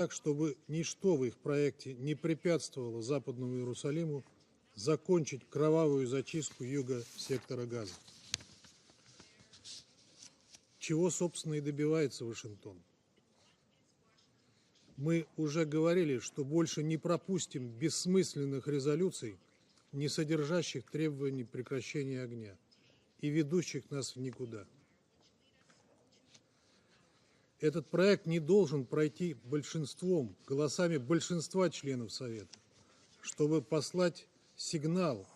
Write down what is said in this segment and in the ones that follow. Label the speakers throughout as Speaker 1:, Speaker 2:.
Speaker 1: так, чтобы ничто в их проекте не препятствовало Западному Иерусалиму закончить кровавую зачистку юга сектора Газа. Чего, собственно, и добивается Вашингтон. Мы уже говорили, что больше не пропустим бессмысленных резолюций, не содержащих требований прекращения огня и ведущих нас в никуда. Этот проект не должен пройти большинством, голосами большинства членов Совета, чтобы послать сигнал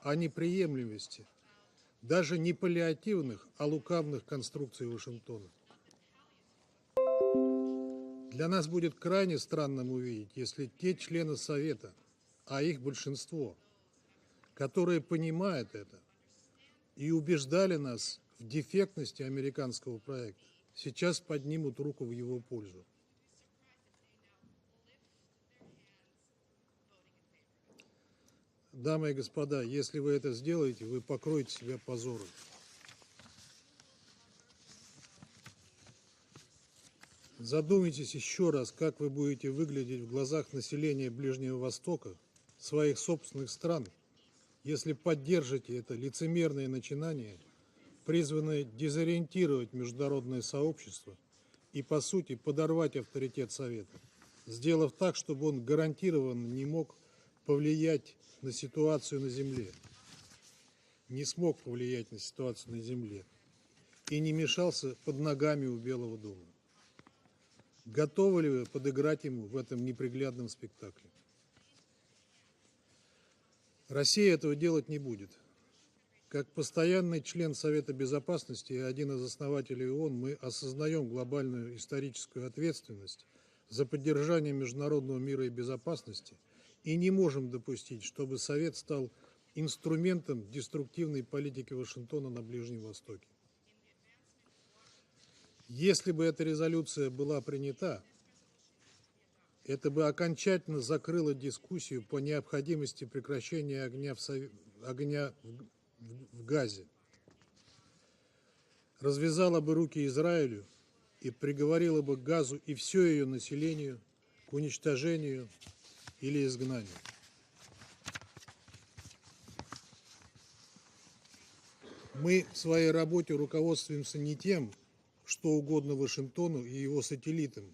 Speaker 1: о неприемлемости даже не паллиативных, а лукавых конструкций Вашингтона. Для нас будет крайне странным увидеть, если те члены Совета, а их большинство, которые понимают это и убеждали нас в дефектности американского проекта, сейчас поднимут руку в его пользу. Дамы и господа, если вы это сделаете, вы покроете себя позором. Задумайтесь еще раз, как вы будете выглядеть в глазах населения Ближнего Востока, своих собственных стран, если поддержите это лицемерное начинание, призванное дезориентировать международное сообщество и, по сути, подорвать авторитет Совета, сделав так, чтобы он гарантированно не мог повлиять на ситуацию на Земле, не смог повлиять на ситуацию на Земле и не мешался под ногами у Белого дома. Готовы ли вы подыграть ему в этом неприглядном спектакле? Россия этого делать не будет. Как постоянный член Совета Безопасности и один из основателей ООН, мы осознаем глобальную историческую ответственность за поддержание международного мира и безопасности и не можем допустить, чтобы Совет стал инструментом деструктивной политики Вашингтона на Ближнем Востоке. Если бы эта резолюция была принята, это бы окончательно закрыло дискуссию по необходимости прекращения огня в Газе, развязала бы руки Израилю и приговорила бы Газу и все ее населению к уничтожению или изгнанию. Мы в своей работе руководствуемся не тем, что угодно Вашингтону и его сателлитам,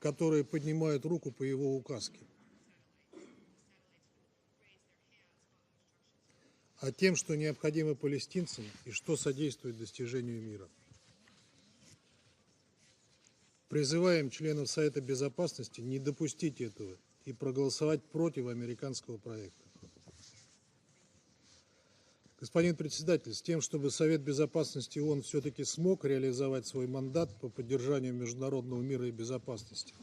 Speaker 1: которые поднимают руку по его указке, а тем, что необходимо палестинцам и что содействует достижению мира. Призываем членов Совета Безопасности не допустить этого и проголосовать против американского проекта. Господин председатель, с тем, чтобы Совет Безопасности ООН все-таки смог реализовать свой мандат по поддержанию международного мира и безопасности,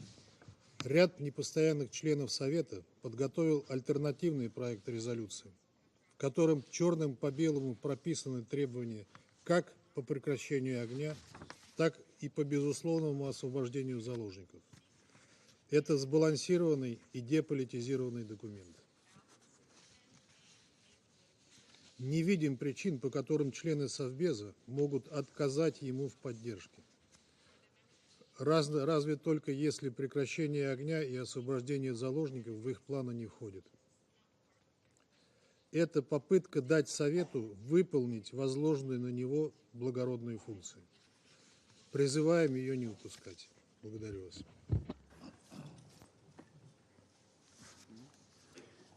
Speaker 1: ряд непостоянных членов Совета подготовил альтернативный проект резолюции, в котором черным по белому прописаны требования как по прекращению огня, так и по безусловному освобождению заложников. Это сбалансированный и деполитизированный документ. Не видим причин, по которым члены Совбеза могут отказать ему в поддержке. Разве только если прекращение огня и освобождение заложников в их планы не входит. Это попытка дать Совету выполнить возложенные на него благородные функции. Призываем ее не упускать. Благодарю вас.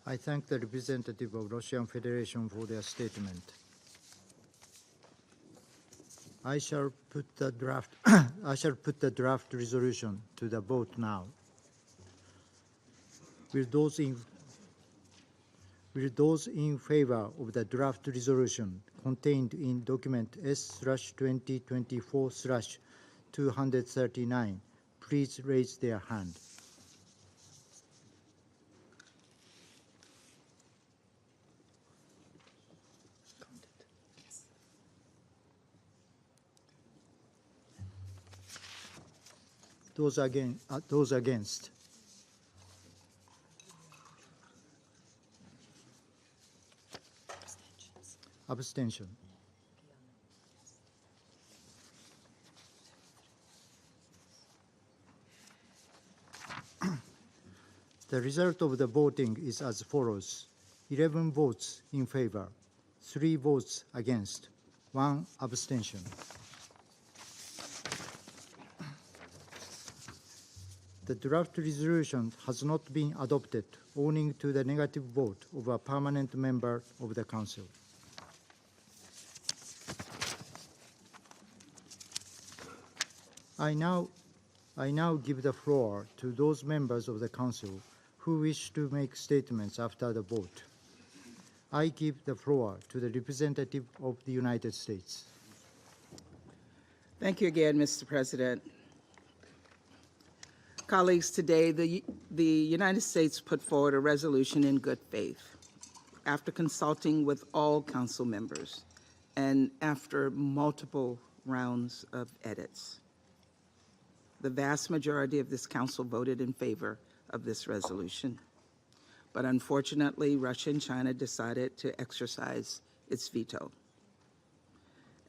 Speaker 2: I thank the representative of Russian Federation for their statement. I shall put the draft resolution to the vote now. Will those in favor of the draft resolution contained in document S/2024/239 please raise their hand. Those against. Abstention. The result of the voting is as follows: 11 votes in favor, 3 votes against, 1 abstention. The draft resolution has not been adopted owing to the negative vote of a permanent member of the Council. I now give the floor to those members of the Council who wish to make statements after the vote. I give the floor to the representative of the United States.
Speaker 3: Thank you again, Mr. President. Colleagues, today the United States put forward a resolution in good faith after consulting with all Council members and after multiple rounds of edits. The vast majority of this Council voted in favor of this resolution. But unfortunately, Russia and China decided to exercise its veto.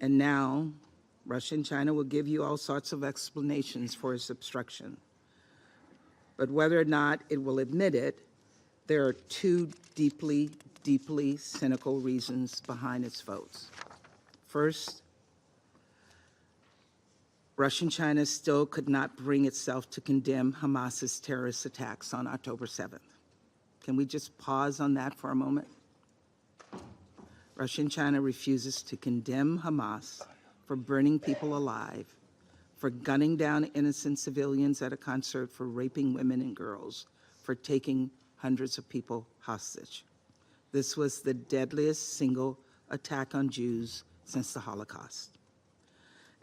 Speaker 3: And now, Russia and China will give you all sorts of explanations for its obstruction. But whether or not it will admit it, there are 2 deeply, deeply cynical reasons behind its votes. First, Russia and China still could not bring itself to condemn Hamas's terrorist attacks on October 7th. Can we just pause on that for a moment? Russia and China refuses to condemn Hamas for burning people alive, for gunning down innocent civilians at a concert, for raping women and girls, for taking hundreds of people hostage. This was the deadliest single attack on Jews since the Holocaust.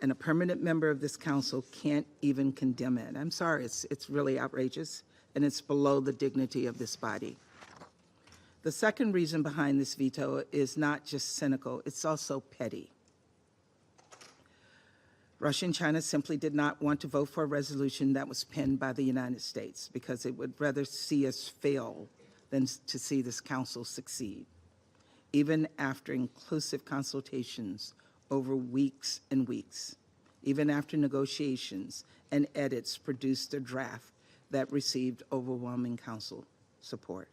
Speaker 3: And a permanent member of this Council can't even condemn it. I'm sorry, it's really outrageous, and it's below the dignity of this body. The second reason behind this veto is not just cynical, it's also petty. Russia and China simply did not want to vote for a resolution that was penned by the United States because it would rather see us fail than to see this Council succeed. Even after inclusive consultations over weeks and weeks, even after negotiations and edits produced a draft that received overwhelming Council support.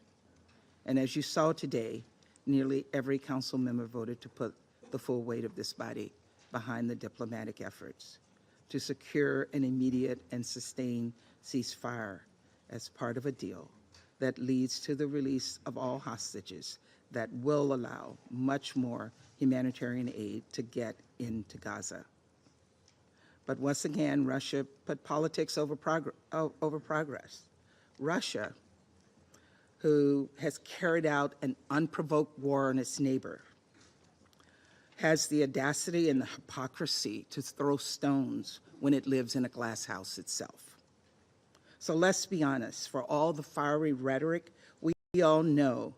Speaker 3: And as you saw today, nearly every Council member voted to put the full weight of this body behind the diplomatic efforts to secure an immediate and sustained ceasefire as part of a deal that leads to the release of all hostages that will allow much more humanitarian aid to get into Gaza. But once again, Russia put politics over progress. Russia, who has carried out an unprovoked war on its neighbor, has the audacity and the hypocrisy to throw stones when it lives in a glass house itself. So let's be honest, for all the fiery rhetoric, we all know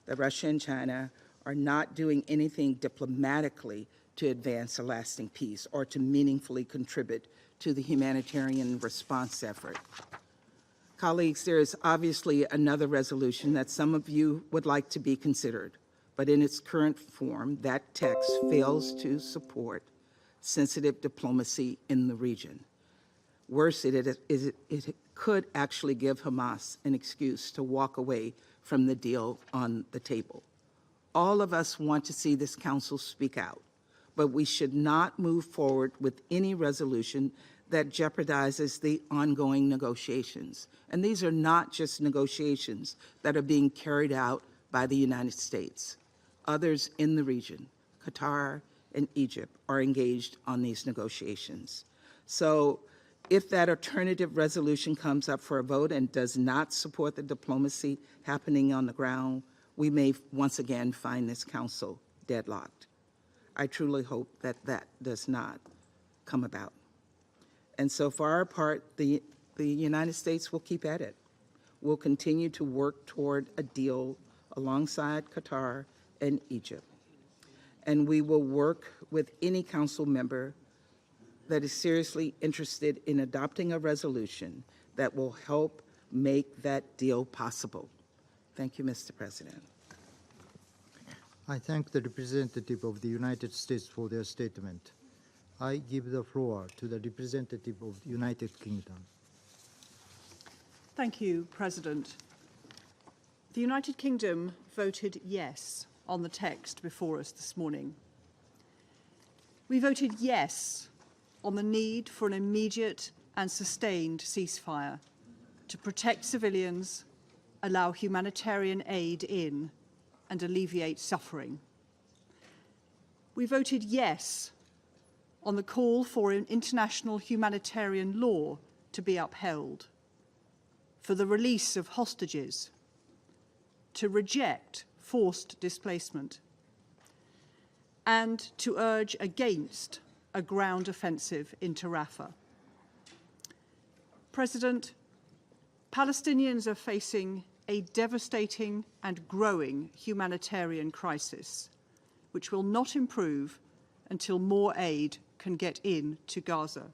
Speaker 3: that Russia and China are not doing anything diplomatically to advance a lasting peace or to meaningfully contribute to the humanitarian response effort. Colleagues, there is obviously another resolution that some of you would like to be considered, but in its current form, that text fails to support sensitive diplomacy in the region. Worse, it could actually give Hamas an excuse to walk away from the deal on the table. All of us want to see this Council speak out, but we should not move forward with any resolution that jeopardizes the ongoing negotiations. And these are not just negotiations that are being carried out by the United States. Others in the region, Qatar and Egypt, are engaged on these negotiations. So if that alternative resolution comes up for a vote and does not support the diplomacy happening on the ground, we may once again find this Council deadlocked. I truly hope that that does not come about. And so for our part, the United States will keep at it. We'll continue to work toward a deal alongside Qatar and Egypt. And we will work with any Council member that is seriously interested in adopting a resolution that will help make that deal possible. Thank you, Mr. President.
Speaker 2: I thank the representative of the United States for their statement. I give the floor to the representative of the United Kingdom.
Speaker 4: Thank you, President. The United Kingdom voted yes on the text before us this morning. We voted yes on the need for an immediate and sustained ceasefire to protect civilians, allow humanitarian aid in, and alleviate suffering. We voted yes on the call for an international humanitarian law to be upheld, for the release of hostages, to reject forced displacement, and to urge against a ground offensive into Rafah. President, Palestinians are facing a devastating and growing humanitarian crisis, which will not improve until more aid can get in to Gaza.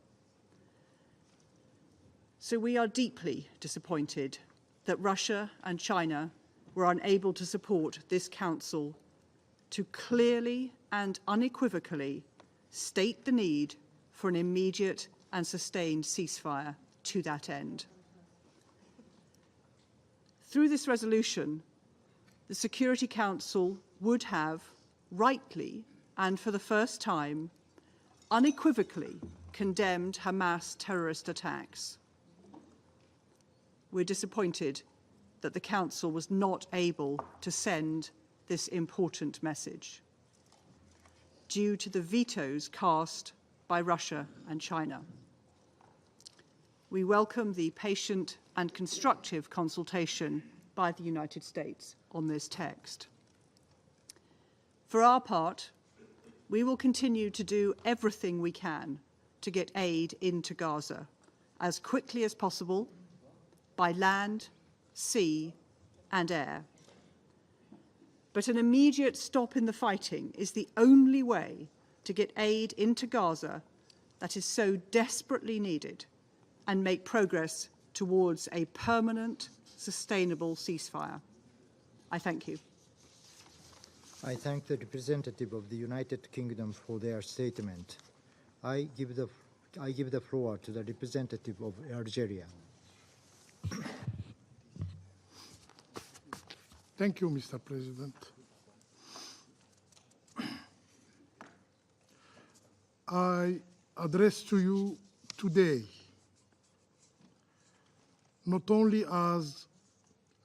Speaker 4: So we are deeply disappointed that Russia and China were unable to support this Council to clearly and unequivocally state the need for an immediate and sustained ceasefire to that end. Through this resolution, the Security Council would have, rightly and for the first time, unequivocally condemned Hamas terrorist attacks. We're disappointed that the Council was not able to send this important message due to the vetoes cast by Russia and China. We welcome the patient and constructive consultation by the United States on this text. For our part, we will continue to do everything we can to get aid into Gaza as quickly as possible by land, sea, and air. But an immediate stop in the fighting is the only way to get aid into Gaza that is so desperately needed and make progress towards a permanent, sustainable ceasefire. I thank you.
Speaker 2: I thank the representative of the United Kingdom for their statement. I give the floor to the representative of Algeria.
Speaker 5: Thank you, Mr. President. I address to you today not only as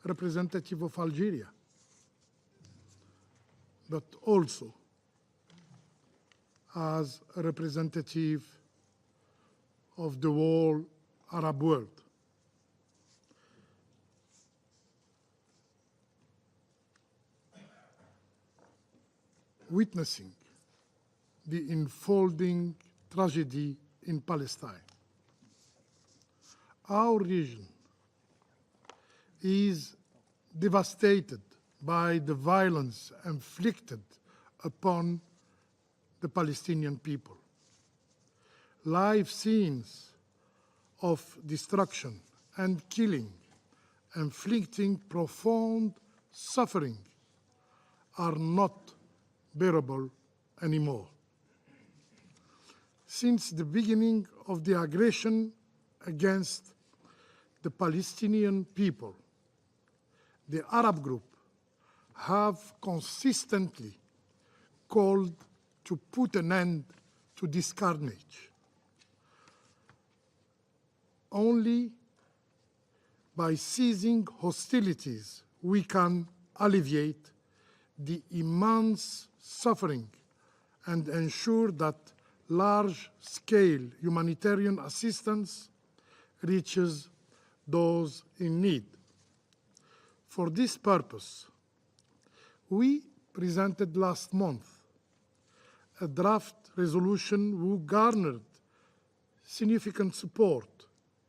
Speaker 5: representative of Algeria, but also as a representative of the whole Arab world. Witnessing the unfolding tragedy in Palestine, our region is devastated by the violence inflicted upon the Palestinian people. Live scenes of destruction and killing, inflicting profound suffering, are not bearable anymore. Since the beginning of the aggression against the Palestinian people, the Arab group have consistently called to put an end to this carnage. Only by ceasing hostilities we can alleviate the immense suffering and ensure that large-scale humanitarian assistance reaches those in need. For this purpose, we presented last month a draft resolution who garnered significant support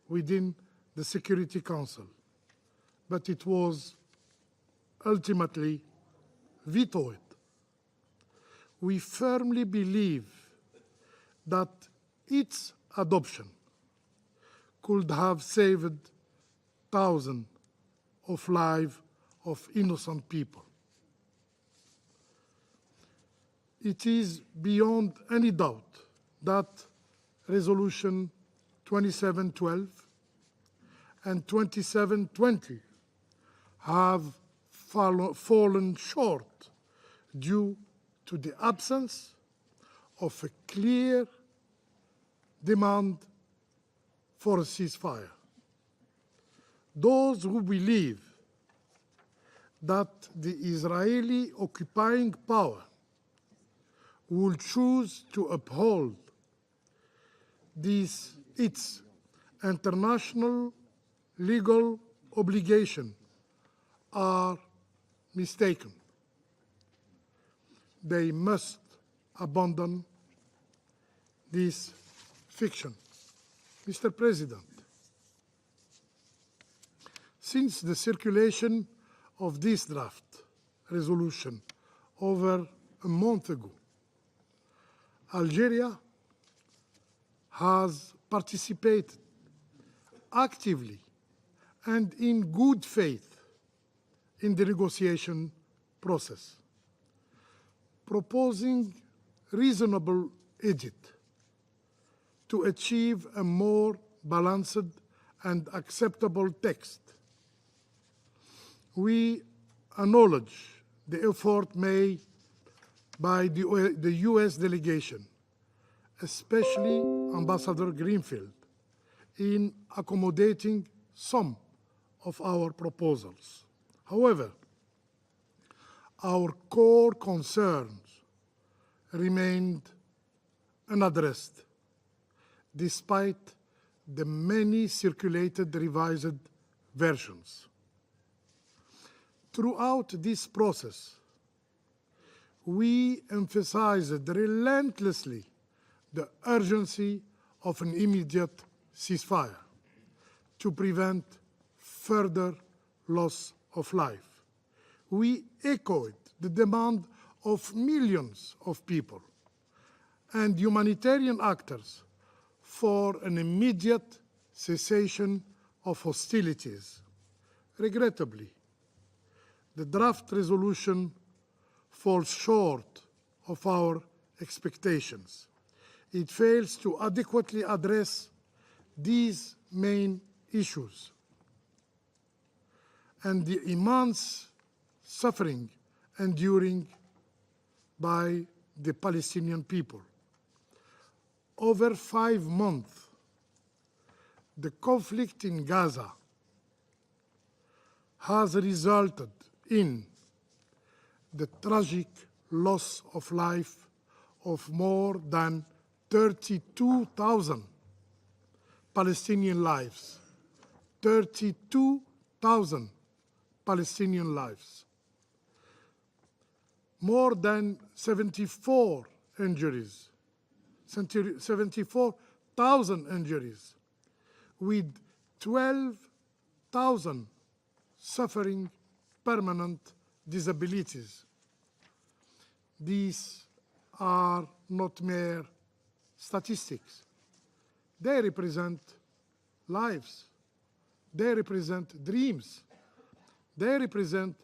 Speaker 5: within the Security Council, but it was ultimately vetoed. We firmly believe that its adoption could have saved thousands of lives of innocent people. It is beyond any doubt that Resolution 2712 and 2720 have fallen short due to the absence of a clear demand for a ceasefire. Those who believe that the Israeli occupying power will choose to uphold its international legal obligation are mistaken. They must abandon this fiction. Mr. President, since the circulation of this draft resolution over a month ago, Algeria has participated actively and in good faith in the negotiation process, proposing reasonable edit to achieve a more balanced and acceptable text. We acknowledge the effort made by the US delegation, especially Ambassador Greenfield, in accommodating some of our proposals. However, our core concerns remained unaddressed, despite the many circulated revised versions. Throughout this process, we emphasized relentlessly the urgency of an immediate ceasefire to prevent further loss of life. We echoed the demand of millions of people and humanitarian actors for an immediate cessation of hostilities. Regrettably, the draft resolution falls short of our expectations. It fails to adequately address these main issues and the immense suffering enduring by the Palestinian people. Over 5 months, the conflict in Gaza has resulted in the tragic loss of life of more than 32,000 Palestinian lives. 32,000 Palestinian lives. More than 74,000 injuries, with 12,000 suffering permanent disabilities. These are not mere statistics. They represent lives. They represent dreams. They represent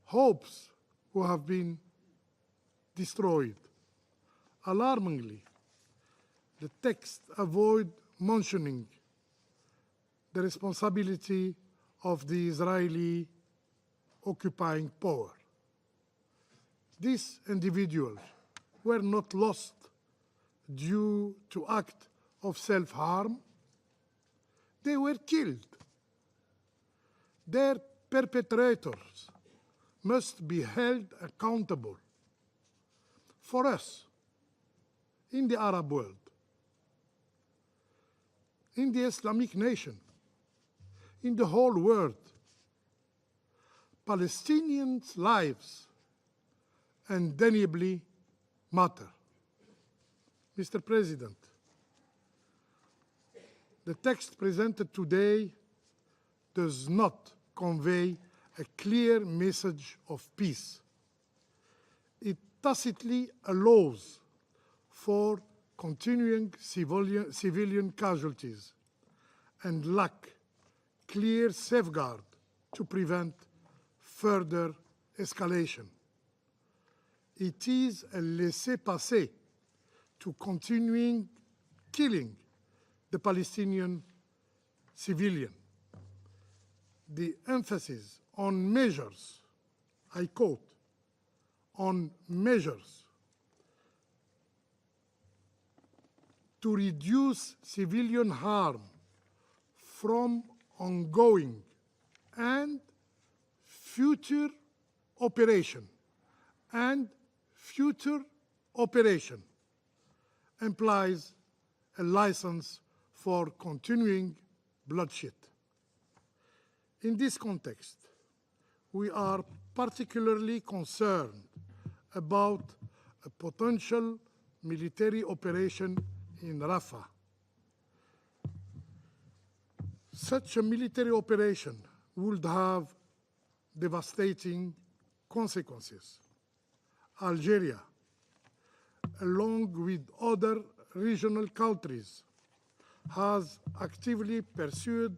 Speaker 5: hopes who have been destroyed. Alarmingly, the text avoids mentioning the responsibility of the Israeli occupying power. These individuals were not lost due to act of self-harm. They were killed. Their perpetrators must be held accountable. For us, in the Arab world, in the Islamic nation, in the whole world, Palestinians' lives undeniably matter. Mr. President, the text presented today does not convey a clear message of peace. It tacitly allows for continuing civilian casualties and lack clear safeguard to prevent further escalation. It is a laissez-passer to continuing killing the Palestinian civilian. The emphasis on measures I quote, on measures to reduce civilian harm from ongoing and future operation implies a license for continuing bloodshed. In this context, we are particularly concerned about a potential military operation in Rafah. Such a military operation would have devastating consequences. Algeria, along with other regional countries, has actively pursued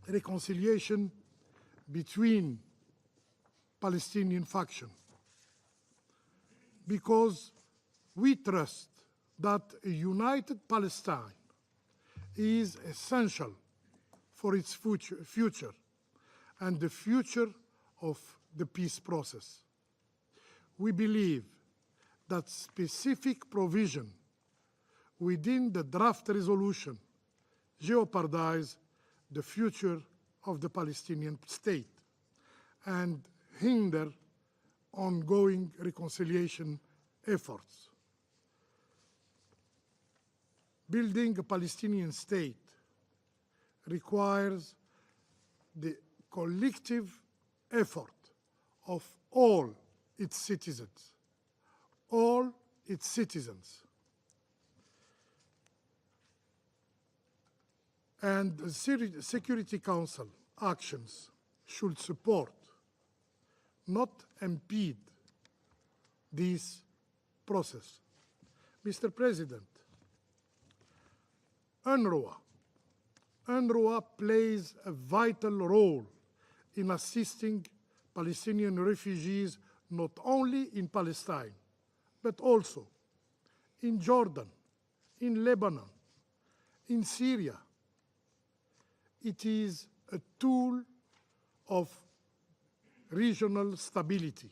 Speaker 5: reconciliation between Palestinian factions because we trust that a united Palestine is essential for its future and the future of the peace process. We believe that specific provision within the draft resolution jeopardize the future of the Palestinian state and hinder ongoing reconciliation efforts. Building a Palestinian state requires the collective effort of all its citizens. And the Security Council actions should support, not impede, this process. Mr. President, UNRWA plays a vital role in assisting Palestinian refugees not only in Palestine, but also in Jordan, in Lebanon, in Syria. It is a tool of regional stability.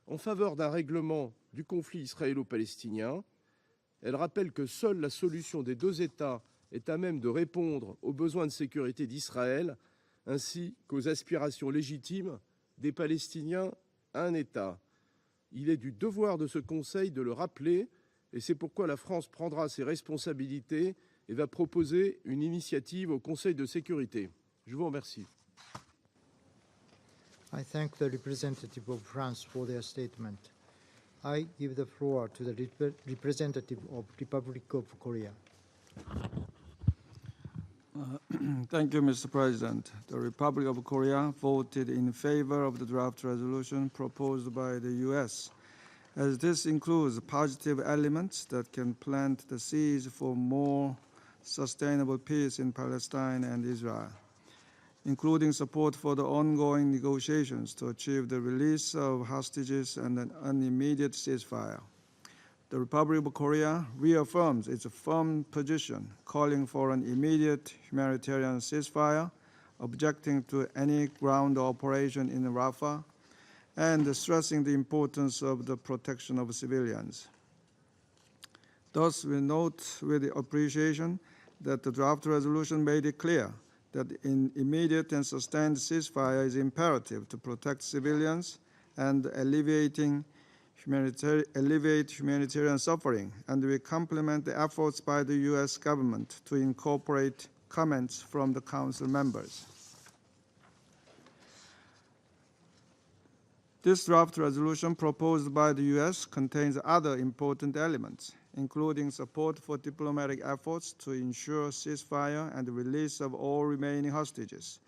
Speaker 6: en faveur d'un règlement du conflit israélo-palestinien. Elle rappelle que seule la solution des deux États est à même de répondre aux besoins de sécurité d'Israël ainsi qu'aux aspirations légitimes des Palestiniens à un État. Il est du devoir de ce Conseil de le rappeler et c'est pourquoi la France prendra ses responsabilités et va proposer une initiative au Conseil de sécurité. Je vous remercie.
Speaker 2: I thank the representative of France for their statement. I give the floor to the representative of Republic of Korea.
Speaker 7: Thank you, Mr. President. The Republic of Korea voted in favor of the draft resolution proposed by the U.S., as this includes positive elements that can plant the seeds for more sustainable peace in Palestine and Israel, including support for the ongoing negotiations to achieve the release of hostages and an immediate ceasefire. The Republic of Korea reaffirms its firm position, calling for an immediate humanitarian ceasefire, objecting to any ground operation in Rafah, and stressing the importance of the protection of civilians. Thus, we note with appreciation that the draft resolution made it clear that an immediate and sustained ceasefire is imperative to protect civilians and alleviate humanitarian suffering, and we complement the efforts by the U.S. government to incorporate comments from the Council members. This draft resolution proposed by the U.S. contains other important elements, including support for diplomatic efforts to ensure ceasefire and the release of all remaining hostages,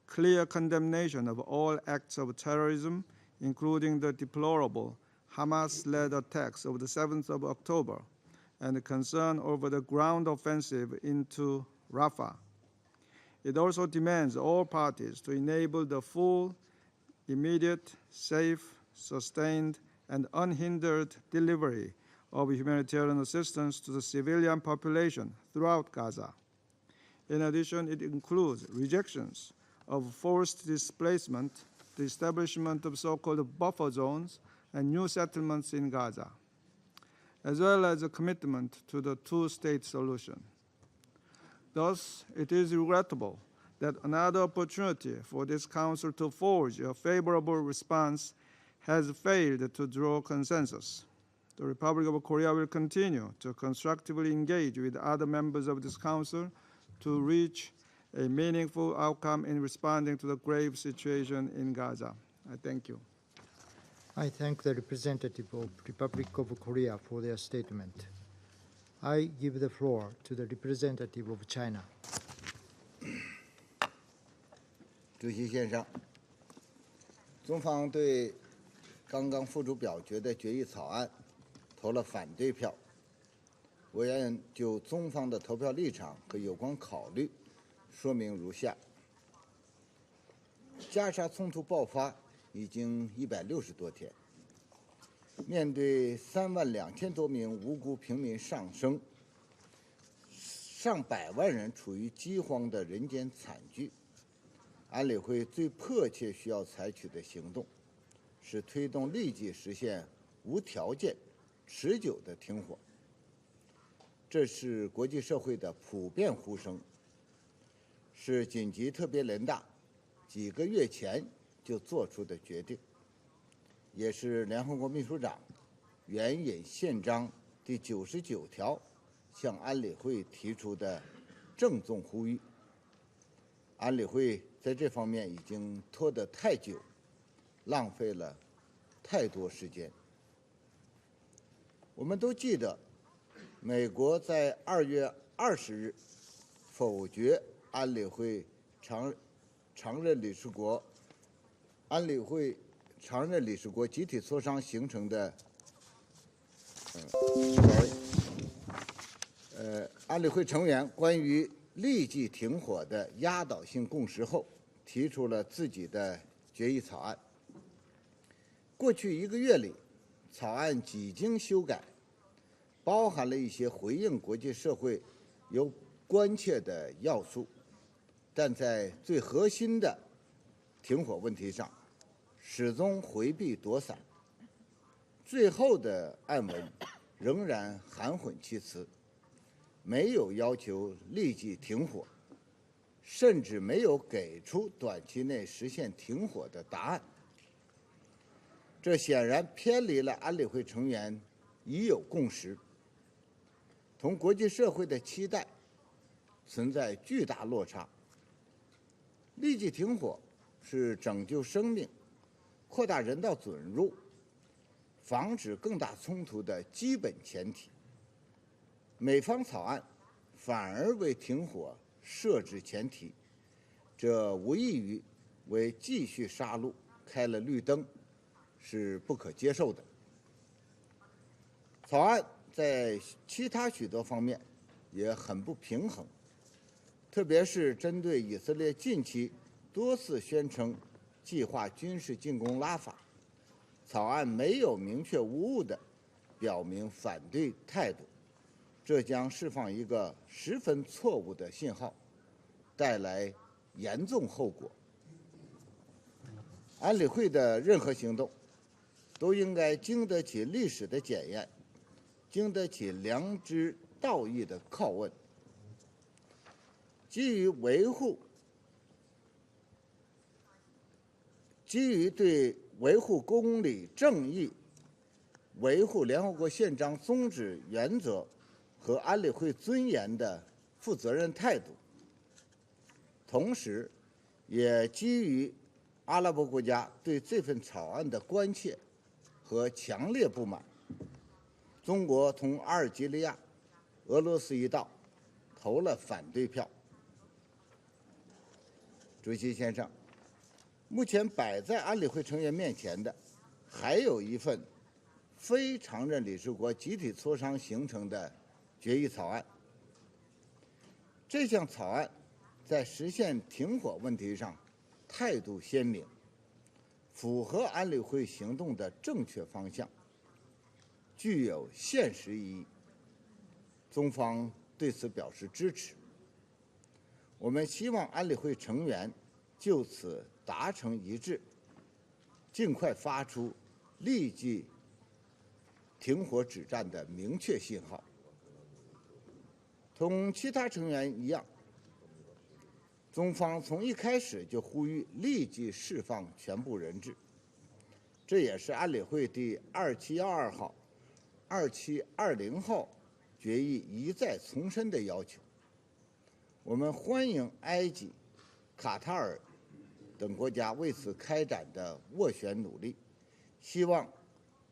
Speaker 7: clear condemnation of all acts of terrorism, including the deplorable Hamas-led attacks of the 7th of October, and concern over the ground offensive into Rafah. It also demands all parties to enable the full, immediate, safe, sustained, and unhindered delivery of humanitarian assistance to the civilian population throughout Gaza. In addition, it includes rejections of forced displacement, the establishment of so-called buffer zones, and new settlements in Gaza, as well as a commitment to the two-state solution. Thus, it is regrettable that another opportunity for this Council to forge a favorable response has failed to draw consensus. The Republic of Korea will continue to constructively engage with other members of this Council to reach a meaningful outcome in responding to the grave situation in Gaza. I thank you.
Speaker 2: I thank the representative of Republic of Korea for their statement. I give the floor to the representative of China.
Speaker 8: 主席先生，中方对刚刚付诸表决的决议草案投了反对票。我愿就中方的投票立场和有关考虑说明如下：加沙冲突爆发已经160多天，面对32000多名无辜平民丧生，上百万人处于饥荒的人间惨剧，安理会最迫切需要采取的行动是推动立即实现无条件、持久的停火。这是国际社会的普遍呼声，是紧急特别人大几个月前就做出的决定，也是联合国秘书长援引宪章第99条向安理会提出的郑重呼吁。安理会在这方面已经拖得太久，浪费了太多时间。我们都记得，美国在2月20日否决安理会常任理事国集体磋商形成的安理会成员关于立即停火的压倒性共识后，提出了自己的决议草案。过去1个月里，草案几经修改，包含了一些回应国际社会有关切的要素，但在最核心的停火问题上，始终回避躲闪，最后的案文仍然含混其辞，没有要求立即停火，甚至没有给出短期内实现停火的答案。这显然偏离了安理会成员已有共识，同国际社会的期待存在巨大落差。立即停火是拯救生命、扩大人道准入、防止更大冲突的基本前提。美方草案反而为停火设置前提，这无异于为继续杀戮开了绿灯，是不可接受的。草案在其他许多方面也很不平衡，特别是针对以色列近期多次宣称计划军事进攻拉法，草案没有明确无误地表明反对态度，这将释放一个十分错误的信号，带来严重后果。安理会的任何行动都应该经得起历史的检验，经得起良知道义的拷问。基于对维护公理正义、维护联合国宪章宗旨原则和安理会尊严的负责任态度，同时也基于阿拉伯国家对这份草案的关切和强烈不满，中国同阿尔及利亚、俄罗斯一道投了反对票。主席先生，目前摆在安理会成员面前的还有一份非常任理事国集体磋商形成的决议草案。这项草案在实现停火问题上态度鲜明，符合安理会行动的正确方向，具有现实意义。中方对此表示支持。我们希望安理会成员就此达成一致，尽快发出立即停火止战的明确信号。同其他成员一样，中方从一开始就呼吁立即释放全部人质，这也是安理会第2712号、2720号决议一再重申的要求。我们欢迎埃及、卡塔尔等国家为此开展的斡旋努力，希望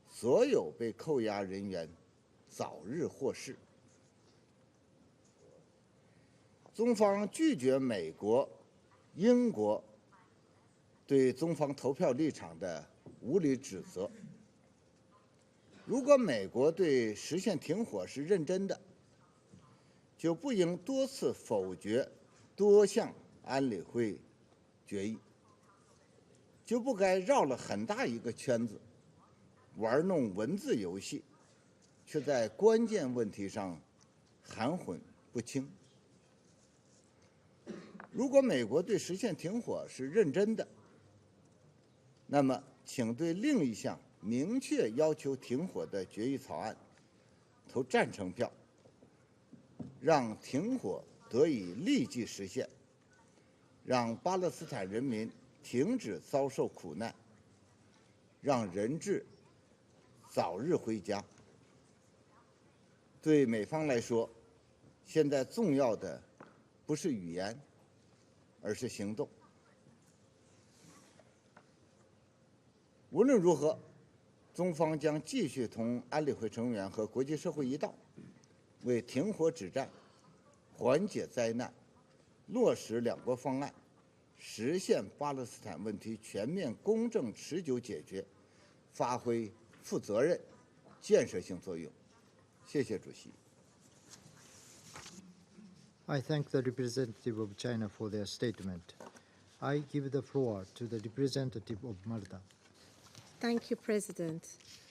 Speaker 8: 所有被扣押人员早日获释。中方拒绝美国、英国对中方投票立场的无理指责。如果美国对实现停火是认真的，就不应多次否决多项安理会决议，就不该绕了很大一个圈子，玩弄文字游戏，却在关键问题上含混不清。如果美国对实现停火是认真的，那么请对另一项明确要求停火的决议草案投赞成票，让停火得以立即实现，让巴勒斯坦人民停止遭受苦难，让人质早日回家。对美方来说，现在重要的不是语言，而是行动。无论如何，中方将继续同安理会成员和国际社会一道，为停火止战、缓解灾难、落实两国方案、实现巴勒斯坦问题全面、公正、持久解决，发挥负责任、建设性作用。谢谢主席。
Speaker 2: I thank the representative of China for their statement. I give the floor to the representative of Malta.
Speaker 9: Thank you, President.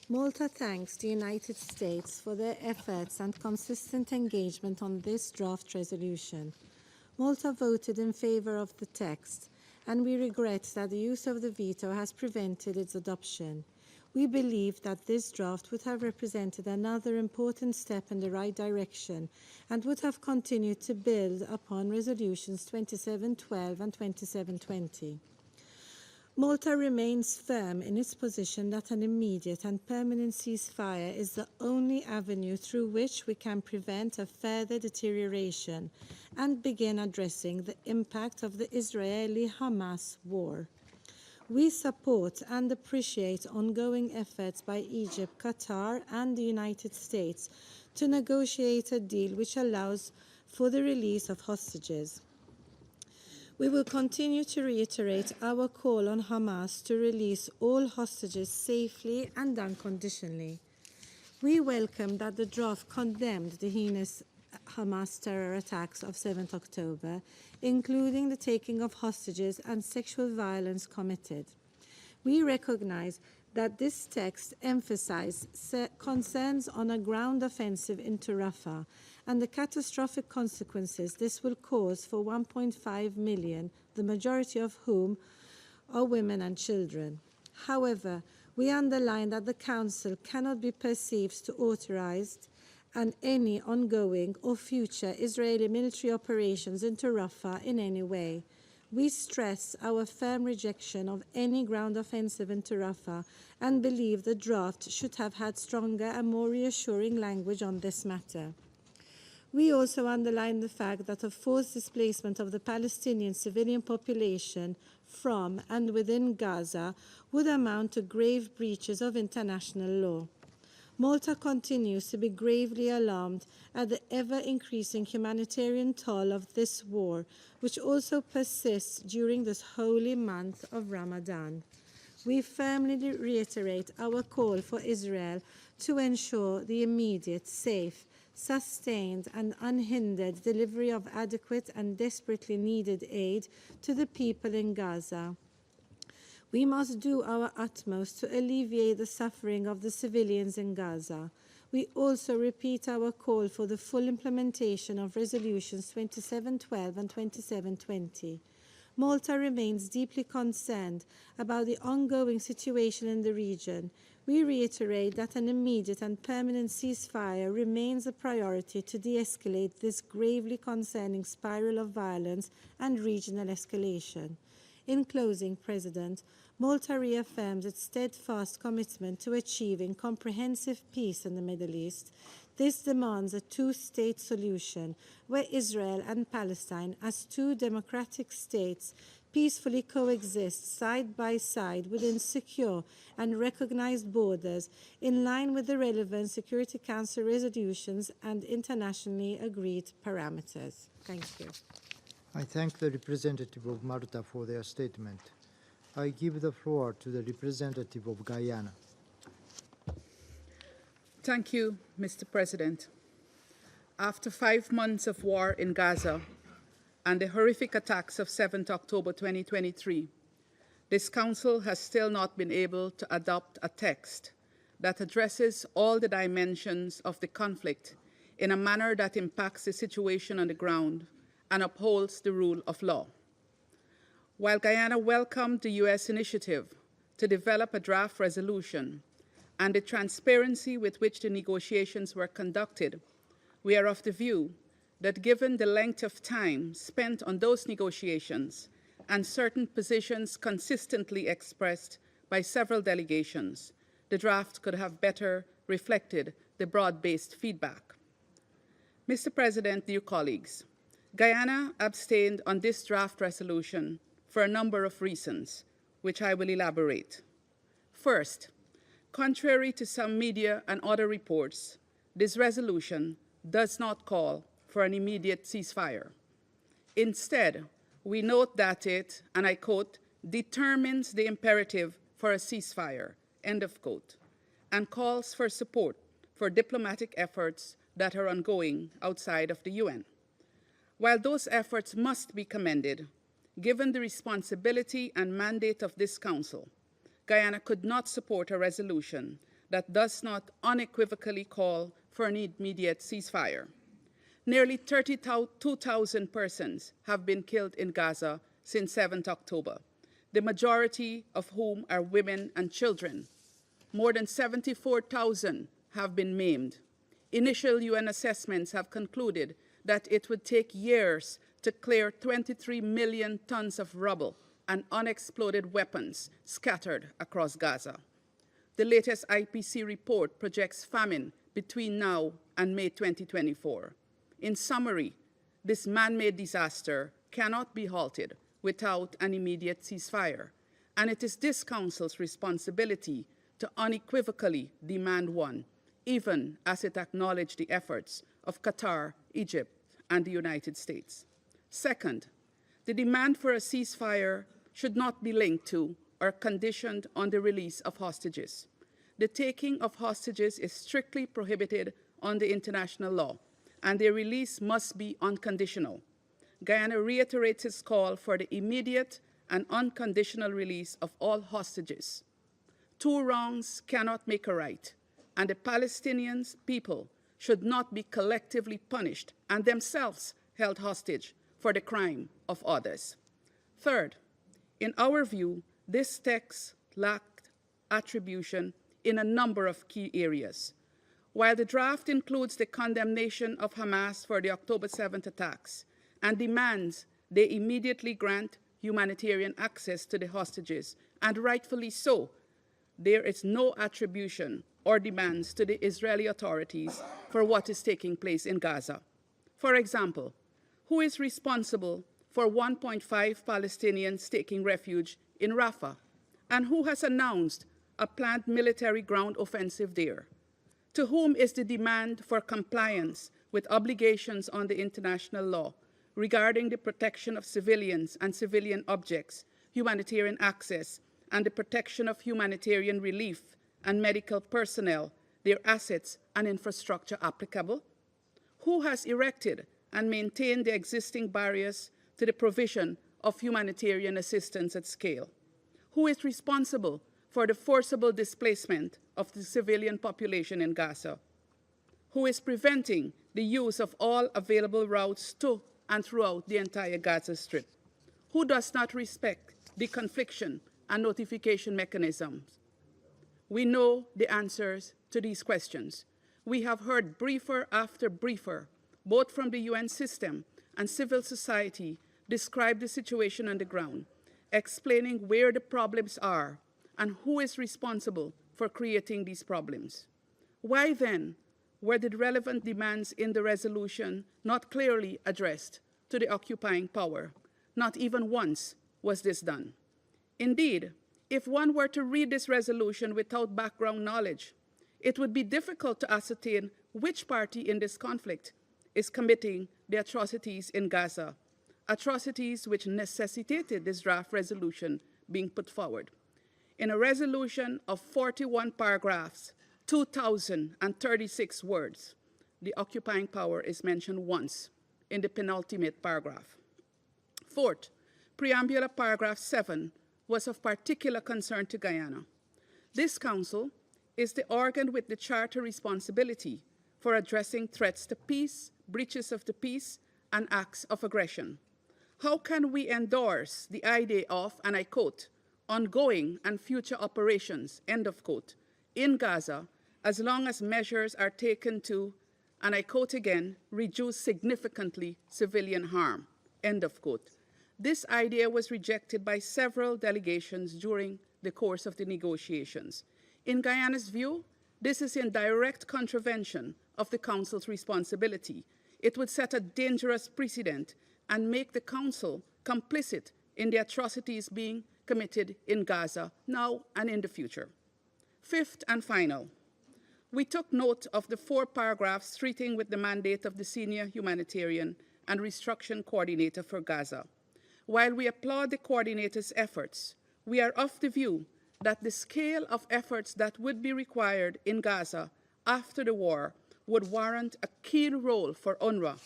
Speaker 9: Malta thanks the United States for their efforts and consistent engagement on this draft resolution. Malta voted in favor of the text, and we regret that the use of the veto has prevented its adoption. We believe that this draft would have represented another important step in the right direction and would have continued to build upon Resolutions 2712 and 2720. Malta remains firm in its position that an immediate and permanent ceasefire is the only avenue through which we can prevent a further deterioration and begin addressing the impact of the Israeli-Hamas war. We support and appreciate ongoing efforts by Egypt, Qatar, and the United States to negotiate a deal which allows for the release of hostages. We will continue to reiterate our call on Hamas to release all hostages safely and unconditionally. We welcome that the draft condemned the heinous Hamas terror attacks of 7th October, including the taking of hostages and sexual violence committed. We recognize that this text emphasized concerns on a ground offensive into Rafah and the catastrophic consequences this will cause for 1.5 million, the majority of whom are women and children. However, we underline that the Council cannot be perceived to authorize any ongoing or future Israeli military operations into Rafah in any way. We stress our firm rejection of any ground offensive into Rafah and believe the draft should have had stronger and more reassuring language on this matter. We also underline the fact that a forced displacement of the Palestinian civilian population from and within Gaza would amount to grave breaches of international law. Malta continues to be gravely alarmed at the ever-increasing humanitarian toll of this war, which also persists during this holy month of Ramadan. We firmly reiterate our call for Israel to ensure the immediate, safe, sustained and unhindered delivery of adequate and desperately needed aid to the people in Gaza. We must do our utmost to alleviate the suffering of the civilians in Gaza. We also repeat our call for the full implementation of Resolutions 2712 and 2720. Malta remains deeply concerned about the ongoing situation in the region. We reiterate that an immediate and permanent ceasefire remains a priority to de-escalate this gravely concerning spiral of violence and regional escalation. In closing, President, Malta reaffirms its steadfast commitment to achieving comprehensive peace in the Middle East. This demands a two-state solution where Israel and Palestine, as two democratic states, peacefully coexist side by side within secure and recognized borders in line with the relevant Security Council resolutions and internationally agreed parameters. Thank you.
Speaker 2: I thank the representative of Malta for their statement. I give the floor to the representative of Guyana.
Speaker 10: Thank you, Mr. President. After 5 months of war in Gaza and the horrific attacks of 7th October 2023, this Council has still not been able to adopt a text that addresses all the dimensions of the conflict in a manner that impacts the situation on the ground and upholds the rule of law. While Guyana welcomed the U.S. initiative to develop a draft resolution and the transparency with which the negotiations were conducted, we are of the view that given the length of time spent on those negotiations and certain positions consistently expressed by several delegations, the draft could have better reflected the broad-based feedback. Mr. President, dear colleagues, Guyana abstained on this draft resolution for a number of reasons, which I will elaborate. First, contrary to some media and other reports, this resolution does not call for an immediate ceasefire. Instead, we note that it, and I quote, determines the imperative for a ceasefire, end of quote, and calls for support for diplomatic efforts that are ongoing outside of the UN. While those efforts must be commended, given the responsibility and mandate of this Council, Guyana could not support a resolution that does not unequivocally call for an immediate ceasefire. Nearly 32,000 persons have been killed in Gaza since 7th October, the majority of whom are women and children. more than 74,000 have been maimed. Initial UN assessments have concluded that it would take years to clear 23 million tons of rubble and unexploded weapons scattered across Gaza. The latest IPC report projects famine between now and May 2024. In summary, this man-made disaster cannot be halted without an immediate ceasefire, and it is this Council's responsibility to unequivocally demand one, even as it acknowledged the efforts of Qatar, Egypt, and the United States. Second, the demand for a ceasefire should not be linked to or conditioned on the release of hostages. The taking of hostages is strictly prohibited under international law, and their release must be unconditional. Guyana reiterates its call for the immediate and unconditional release of all hostages. Two wrongs cannot make a right, and the Palestinian people should not be collectively punished and themselves held hostage for the crime of others. Third, in our view, this text lacked attribution in a number of key areas. While the draft includes the condemnation of Hamas for the October 7th attacks and demands they immediately grant humanitarian access to the hostages, and rightfully so, there is no attribution or demands to the Israeli authorities for what is taking place in Gaza. For example, who is responsible for 1.5 Palestinians taking refuge in Rafah, and who has announced a planned military ground offensive there? To whom is the demand for compliance with obligations under international law regarding the protection of civilians and civilian objects, humanitarian access, and the protection of humanitarian relief and medical personnel, their assets and infrastructure applicable? Who has erected and maintained the existing barriers to the provision of humanitarian assistance at scale? Who is responsible for the forcible displacement of the civilian population in Gaza? Who is preventing the use of all available routes to and throughout the entire Gaza Strip? Who does not respect the confliction and notification mechanisms? We know the answers to these questions. We have heard briefer after briefer, both from the UN system and civil society, describe the situation on the ground, explaining where the problems are and who is responsible for creating these problems. Why then were the relevant demands in the resolution not clearly addressed to the occupying power? Not even once was this done. Indeed, if one were to read this resolution without background knowledge, it would be difficult to ascertain which party in this conflict is committing the atrocities in Gaza, atrocities which necessitated this draft resolution being put forward. In a resolution of 41 paragraphs, 2,036 words, the occupying power is mentioned once in the penultimate paragraph. Fourth, preambular paragraph 7 was of particular concern to Guyana. This council is the organ with the charter responsibility for addressing threats to peace, breaches of the peace, and acts of aggression. How can we endorse the idea of, and I quote, ongoing and future operations, end of quote, in Gaza, as long as measures are taken to, and I quote again, reduce significantly civilian harm, end of quote. This idea was rejected by several delegations during the course of the negotiations. In Guyana's view, this is in direct contravention of the Council's responsibility. It would set a dangerous precedent and make the Council complicit in the atrocities being committed in Gaza now and in the future. Fifth and final, we took note of the 4 paragraphs treating with the mandate of the Senior Humanitarian and Reconstruction Coordinator for Gaza. While we applaud the coordinator's efforts, we are of the view that the scale of efforts that would be required in Gaza after the war would warrant a keen role for UNRWA,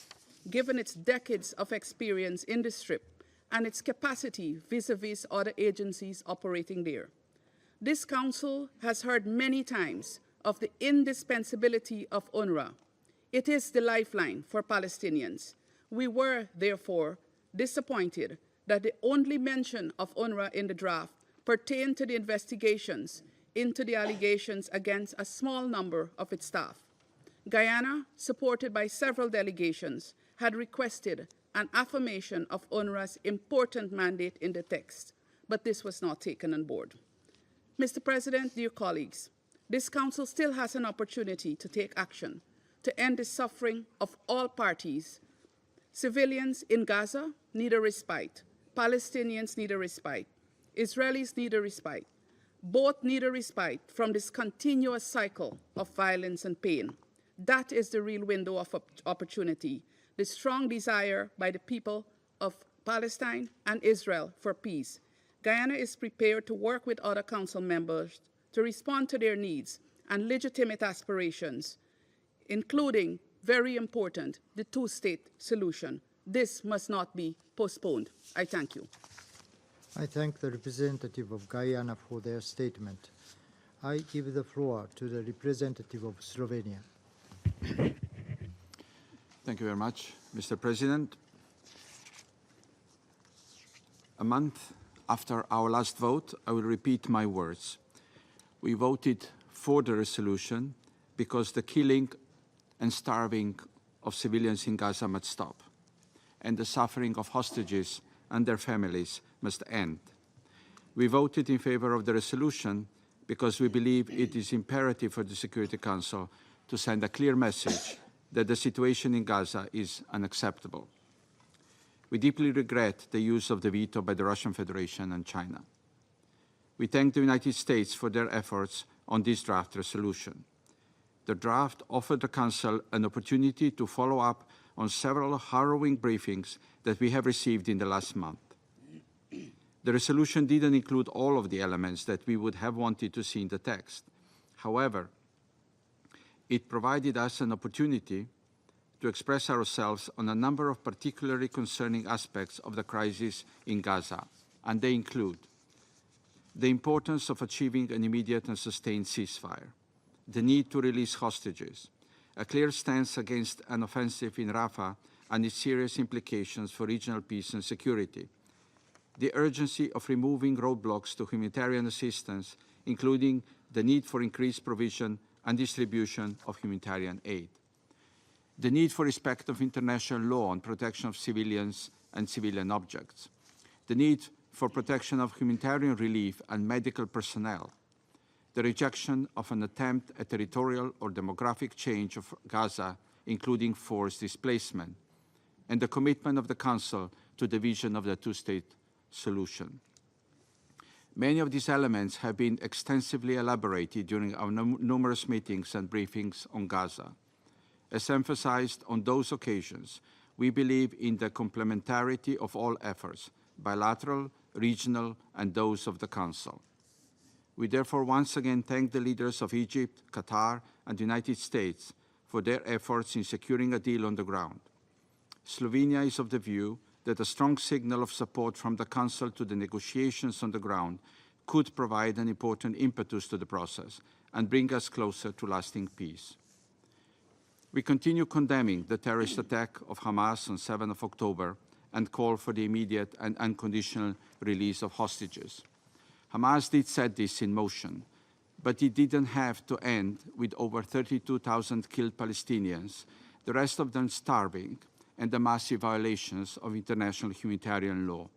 Speaker 10: given its decades of experience in the Strip and its capacity vis-à-vis other agencies operating there. This Council has heard many times of the indispensability of UNRWA. It is the lifeline for Palestinians. We were, therefore, disappointed that the only mention of UNRWA in the draft pertained to the investigations into the allegations against a small number of its staff. Guyana, supported by several delegations, had requested an affirmation of UNRWA's important mandate in the text, but this was not taken on board. Mr. President, dear colleagues, this Council still has an opportunity to take action to end the suffering of all parties. Civilians in Gaza need a respite. Palestinians need a respite. Israelis need a respite. Both need a respite from this continuous cycle of violence and pain. That is the real window of opportunity, the strong desire by the people of Palestine and Israel for peace. Guyana is prepared to work with other Council members to respond to their needs and legitimate aspirations, including, very important, the two-state solution. This must not be postponed. I thank you.
Speaker 2: I thank the representative of Guyana for their statement. I give the floor to the representative of Slovenia.
Speaker 11: Thank you very much, Mr. President. A month after our last vote, I will repeat my words. We voted for the resolution because the killing and starving of civilians in Gaza must stop, and the suffering of hostages and their families must end. We voted in favor of the resolution because we believe it is imperative for the Security Council to send a clear message that the situation in Gaza is unacceptable. We deeply regret the use of the veto by the Russian Federation and China. We thank the United States for their efforts on this draft resolution. The draft offered the Council an opportunity to follow up on several harrowing briefings that we have received in the last month. The resolution didn't include all of the elements that we would have wanted to see in the text. However, it provided us an opportunity to express ourselves on a number of particularly concerning aspects of the crisis in Gaza, and they include the importance of achieving an immediate and sustained ceasefire, the need to release hostages, a clear stance against an offensive in Rafah and its serious implications for regional peace and security, the urgency of removing roadblocks to humanitarian assistance, including the need for increased provision and distribution of humanitarian aid, the need for respect of international law and protection of civilians and civilian objects, the need for protection of humanitarian relief and medical personnel, the rejection of an attempt at territorial or demographic change of Gaza, including forced displacement, and the commitment of the Council to the vision of the two-state solution. Many of these elements have been extensively elaborated during our numerous meetings and briefings on Gaza. As emphasized on those occasions, we believe in the complementarity of all efforts, bilateral, regional, and those of the Council. We therefore once again thank the leaders of Egypt, Qatar, and the United States for their efforts in securing a deal on the ground. Slovenia is of the view that a strong signal of support from the Council to the negotiations on the ground could provide an important impetus to the process and bring us closer to lasting peace. We continue condemning the terrorist attack of Hamas on 7 October and call for the immediate and unconditional release of hostages. Hamas did set this in motion, but it didn't have to end with over 32,000 killed Palestinians, the rest of them starving, and the massive violations of international humanitarian law.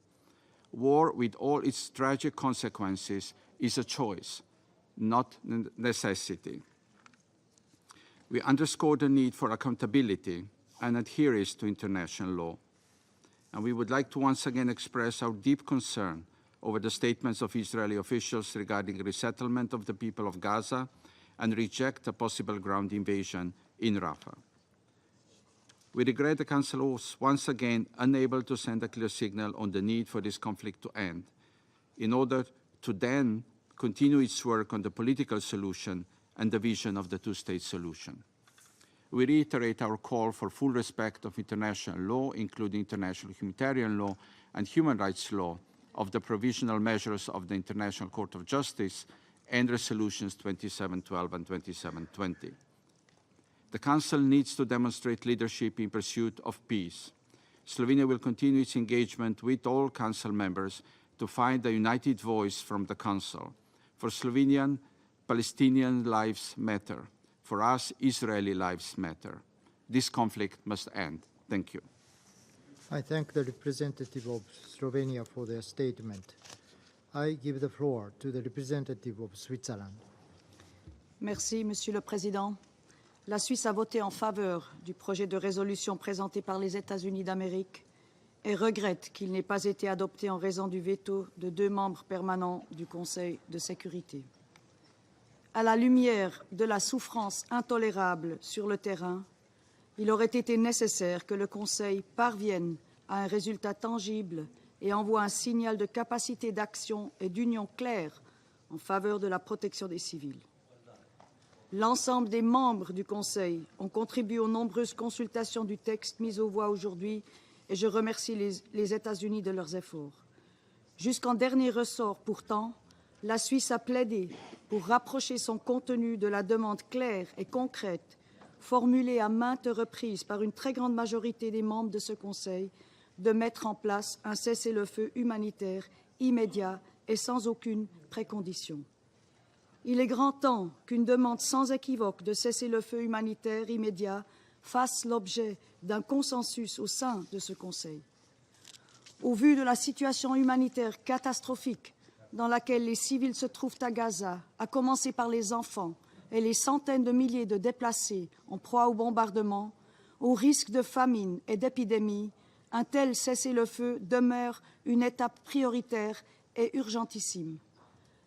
Speaker 11: War, with all its tragic consequences, is a choice, not necessity. We underscore the need for accountability and adherence to international law. And we would like to once again express our deep concern over the statements of Israeli officials regarding resettlement of the people of Gaza and reject a possible ground invasion in Rafah. We regret the Council was once again unable to send a clear signal on the need for this conflict to end, in order to then continue its work on the political solution and the vision of the two-state solution. We reiterate our call for full respect of international law, including international humanitarian law and human rights law, of the provisional measures of the International Court of Justice and resolutions 2712 and 2720. The Council needs to demonstrate leadership in pursuit of peace. Slovenia will continue its engagement with all Council members to find a united voice from the Council. For Slovenian Palestinian lives matter. For us, Israeli lives matter. This conflict must end. Thank you.
Speaker 2: I thank the representative of Slovenia for their statement. I give the floor to the representative of Switzerland.
Speaker 12: Merci, Monsieur le Président. La Suisse a voté en faveur du projet de résolution présenté par les États-Unis d'Amérique et regrette qu'il n'ait pas été adopté en raison du veto de 2 membres permanents du Conseil de sécurité. À la lumière de la souffrance intolérable sur le terrain, il aurait été nécessaire que le Conseil parvienne à un résultat tangible et envoie un signal de capacité d'action et d'union claire en faveur de la protection des civils. L'ensemble des membres du Conseil ont contribué aux nombreuses consultations du texte mis aux voix aujourd'hui et je remercie les États-Unis de leurs efforts. Jusqu'en dernier ressort, pourtant, la Suisse a plaidé pour rapprocher son contenu de la demande claire et concrète formulée à maintes reprises par une très grande majorité des membres de ce Conseil de mettre en place un cessez-le-feu humanitaire immédiat et sans aucune précondition. Il est grand temps qu'une demande sans équivoque de cessez-le-feu humanitaire immédiat fasse l'objet d'un consensus au sein de ce Conseil. Au vu de la situation humanitaire catastrophique dans laquelle les civils se trouvent à Gaza, à commencer par les enfants et les centaines de milliers de déplacés en proie au bombardement, au risque de famine et d'épidémie, un tel cessez-le-feu demeure une étape prioritaire et urgentissime.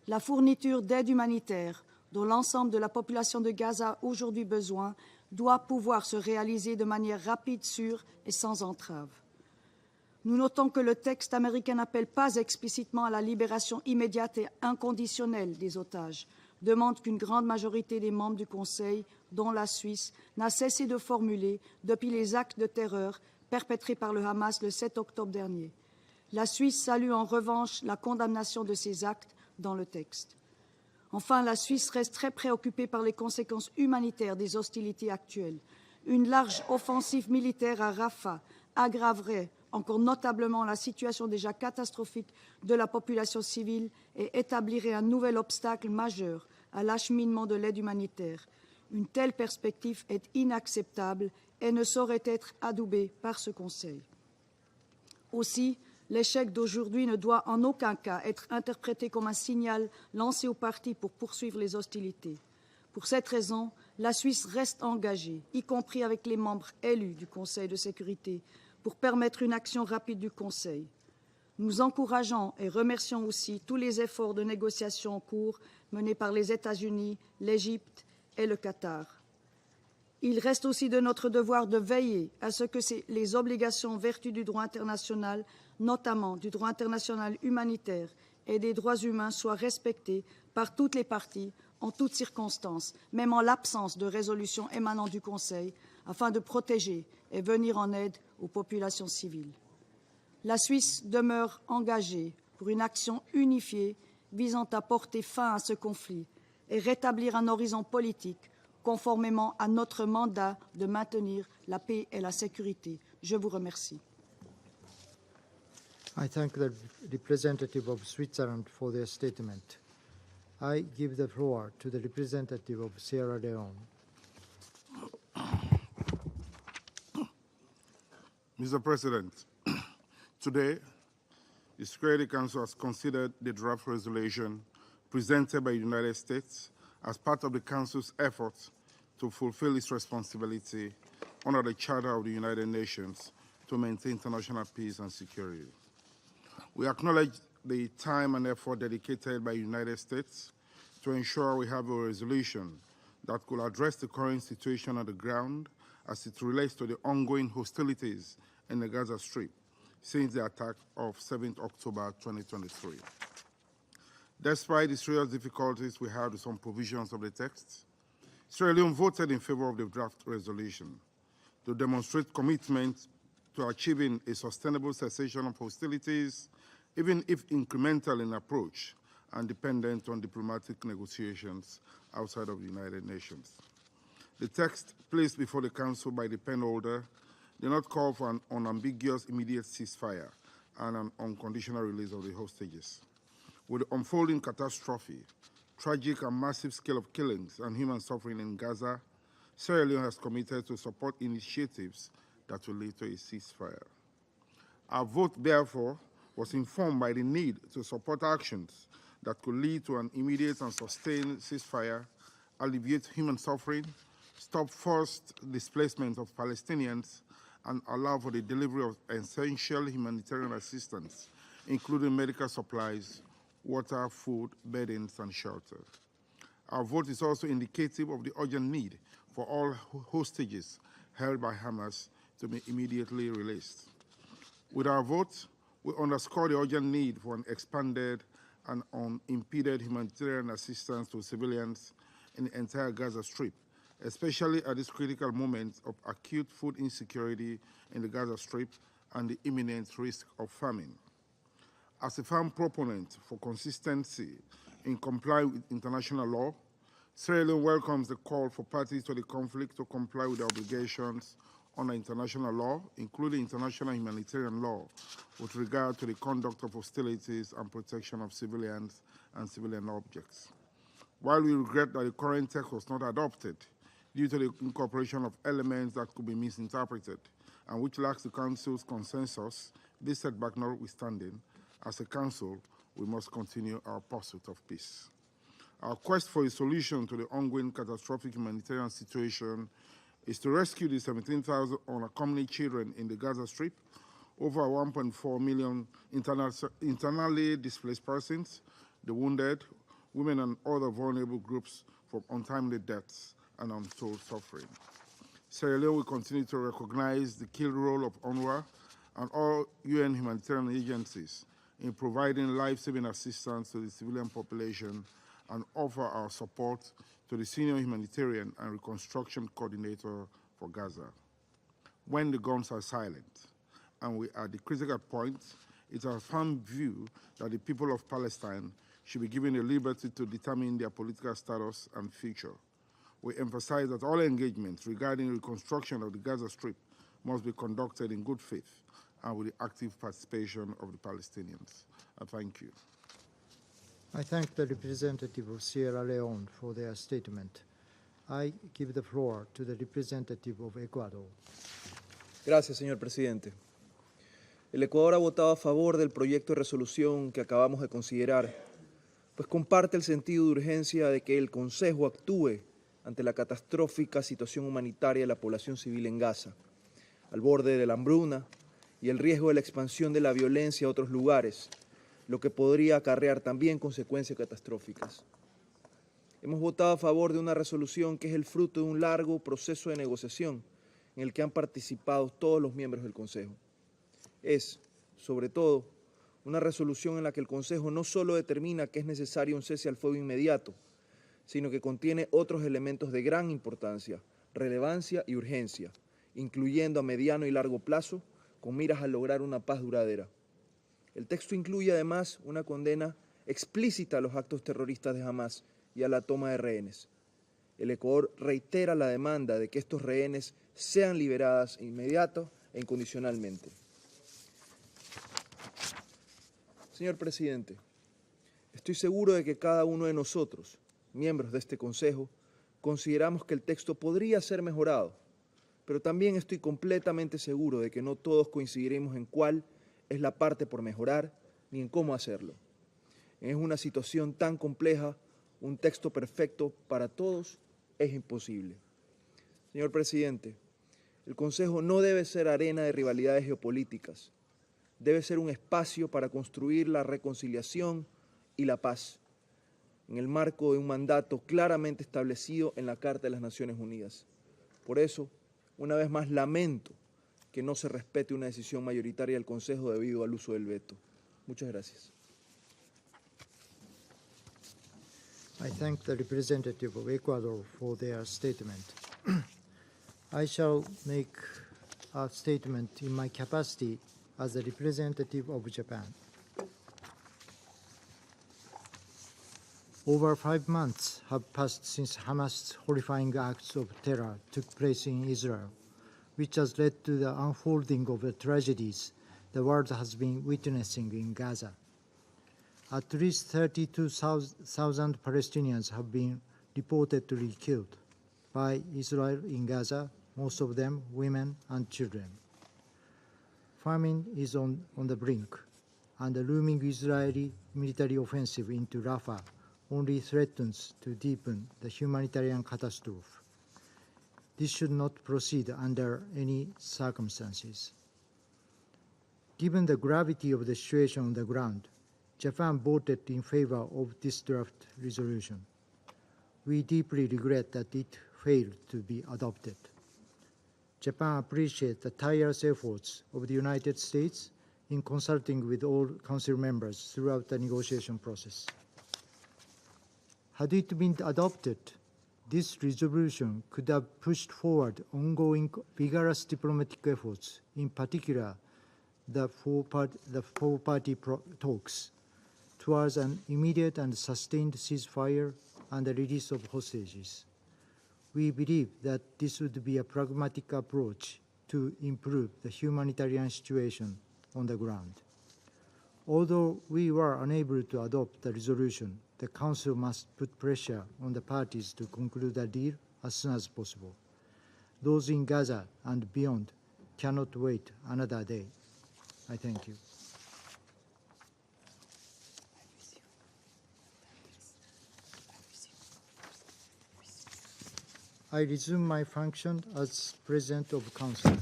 Speaker 12: La fourniture d'aide humanitaire, dont l'ensemble de la population de Gaza a aujourd'hui besoin, doit pouvoir se réaliser de manière rapide, sûre et sans entrave. Nous notons que le texte américain n'appelle pas explicitement à la libération immédiate et inconditionnelle des otages, demande qu'une grande majorité des membres du Conseil, dont la Suisse, n'a cessé de formuler depuis les actes de terreur perpétrés par le Hamas le 7 octobre dernier. La Suisse salue en revanche la condamnation de ces actes dans le texte. Enfin, la Suisse reste très préoccupée par les conséquences humanitaires des hostilités actuelles. Une large offensive militaire à Rafah aggraverait encore notablement la situation déjà catastrophique de la population civile et établirait un nouvel obstacle majeur à l'acheminement de l'aide humanitaire. Une telle perspective est inacceptable et ne saurait être adoubée par ce Conseil. Aussi, l'échec d'aujourd'hui ne doit en aucun cas être interprété comme un signal lancé aux partis pour poursuivre les hostilités. Pour cette raison, la Suisse reste engagée, y compris avec les membres élus du Conseil de sécurité, pour permettre une action rapide du Conseil. Nous encourageons et remercions aussi tous les efforts de négociation en cours menés par les États-Unis, l'Égypte et le Qatar. Il reste aussi de notre devoir de veiller à ce que les obligations en vertu du droit international, notamment du droit international humanitaire et des droits humains, soient respectées par toutes les parties, en toutes circonstances, même en l'absence de résolution émanant du Conseil, afin de protéger et venir en aide aux populations civiles. La Suisse demeure engagée pour une action unifiée visant à porter fin à ce conflit et rétablir un horizon politique conformément à notre mandat de maintenir la paix et la sécurité. Je vous remercie.
Speaker 2: I thank the representative of Switzerland for their statement. I give the floor to the representative of Sierra Leone.
Speaker 13: Mr. President, today, the Security Council has considered the draft resolution presented by the United States as part of the Council's efforts to fulfill its responsibility under the Charter of the United Nations to maintain international peace and security. We acknowledge the time and effort dedicated by the United States to ensure we have a resolution that could address the current situation on the ground as it relates to the ongoing hostilities in the Gaza Strip since the attack of 7 October 2023. Despite the serious difficulties we had with some provisions of the text, Sierra Leone voted in favor of the draft resolution to demonstrate commitment to achieving a sustainable cessation of hostilities, even if incremental in approach and dependent on diplomatic negotiations outside of the United Nations. The text placed before the Council by the pen holder did not call for an unambiguous immediate ceasefire and an unconditional release of the hostages. With the unfolding catastrophe tragic and massive scale of killings and human suffering in Gaza, Sierra Leone has committed to support initiatives that will lead to a ceasefire. Our vote, therefore, was informed by the need to support actions that could lead to an immediate and sustained ceasefire, alleviate human suffering, stop forced displacement of Palestinians, and allow for the delivery of essential humanitarian assistance, including medical supplies, water, food, beddings, and shelter. Our vote is also indicative of the urgent need for all hostages held by Hamas to be immediately released. With our vote, we underscore the urgent need for an expanded and unimpeded humanitarian assistance to civilians in the entire Gaza Strip, especially at this critical moment of acute food insecurity in the Gaza Strip and the imminent risk of famine. As a firm proponent for consistency in complying with international law, Sierra Leone welcomes the call for parties to the conflict to comply with their obligations under international law, including international humanitarian law, with regard to the conduct of hostilities and protection of civilians and civilian objects. While we regret that the current text was not adopted due to the incorporation of elements that could be misinterpreted and which lacks the Council's consensus, this setback notwithstanding, as a Council, we must continue our pursuit of peace. Our quest for a solution to the ongoing catastrophic humanitarian situation is to rescue the 17,000 unaccompanied children in the Gaza Strip, over 1.4 million internally displaced persons, the wounded, women and other vulnerable groups from untimely deaths and untold suffering. Sierra Leone will continue to recognize the key role of UNRWA and all UN humanitarian agencies in providing life-saving assistance to the civilian population and offer our support to the Senior Humanitarian and Reconstruction Coordinator for Gaza. When the guns are silent and we are at the critical point, it's our firm view that the people of Palestine should be given the liberty to determine their political status and future. We emphasize that all engagements regarding reconstruction of the Gaza Strip must be conducted in good faith and with the active participation of the Palestinians. I thank you.
Speaker 2: I thank the representative of Sierra Leone for their statement. I give the floor to the representative of Ecuador.
Speaker 14: Gracias, señor presidente. El Ecuador ha votado a favor del proyecto de resolución que acabamos de considerar, pues comparte el sentido de urgencia de que el Consejo actúe ante la catastrófica situación humanitaria de la población civil en Gaza, al borde de la hambruna y el riesgo de la expansión de la violencia a otros lugares, lo que podría acarrear también consecuencias catastróficas. Hemos votado a favor de una resolución que es el fruto de un largo proceso de negociación en el que han participado todos los miembros del Consejo. Es, sobre todo, una resolución en la que el Consejo no solo determina que es necesario un cese al fuego inmediato, sino que contiene otros elementos de gran importancia, relevancia y urgencia, incluyendo a mediano y largo plazo, con miras a lograr una paz duradera. El texto incluye además una condena explícita a los actos terroristas de Hamas y a la toma de rehenes. El Ecuador reitera la demanda de que estos rehenes sean liberados inmediato e incondicionalmente. Señor presidente, estoy seguro de que cada uno de nosotros, miembros de este Consejo, consideramos que el texto podría ser mejorado, pero también estoy completamente seguro de que no todos coincidiremos en cuál es la parte por mejorar ni en cómo hacerlo. En una situación tan compleja, un texto perfecto para todos es imposible. Señor presidente, el Consejo no debe ser arena de rivalidades geopolíticas. Debe ser un espacio para construir la reconciliación y la paz, en el marco de un mandato claramente establecido en la Carta de las Naciones Unidas. Por eso, una vez más lamento que no se respete una decisión mayoritaria del Consejo debido al uso del veto. Muchas gracias.
Speaker 2: I thank the representative of Ecuador for their statement. I shall make a statement in my capacity as the representative of Japan. Over 5 months have passed since Hamas' horrifying acts of terror took place in Israel, which has led to the unfolding of the tragedies the world has been witnessing in Gaza. At least 32,000 Palestinians have been reportedly killed by Israel in Gaza, most of them women and children. Famine is on the brink, and the looming Israeli military offensive into Rafah only threatens to deepen the humanitarian catastrophe. This should not proceed under any circumstances. Given the gravity of the situation on the ground, Japan voted in favor of this draft resolution. We deeply regret that it failed to be adopted. Japan appreciates the tireless efforts of the United States in consulting with all Council members throughout the negotiation process. Had it been adopted, this resolution could have pushed forward ongoing vigorous diplomatic efforts, in particular the four-party talks, towards an immediate and sustained ceasefire and the release of hostages. We believe that this would be a pragmatic approach to improve the humanitarian situation on the ground. Although we were unable to adopt the resolution, the Council must put pressure on the parties to conclude a deal as soon as possible. Those in Gaza and beyond cannot wait another day. I thank you. I resume my function as President of Council.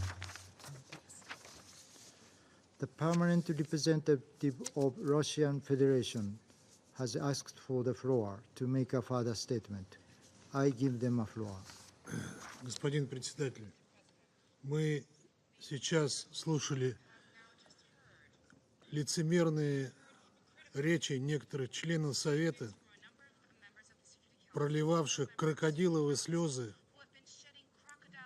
Speaker 2: The permanent representative of Russian Federation has asked for the floor to make a further statement. I give them a floor.
Speaker 1: Господин председатель, мы сейчас слушали лицемерные речи некоторых членов Совета, проливавших крокодиловые слезы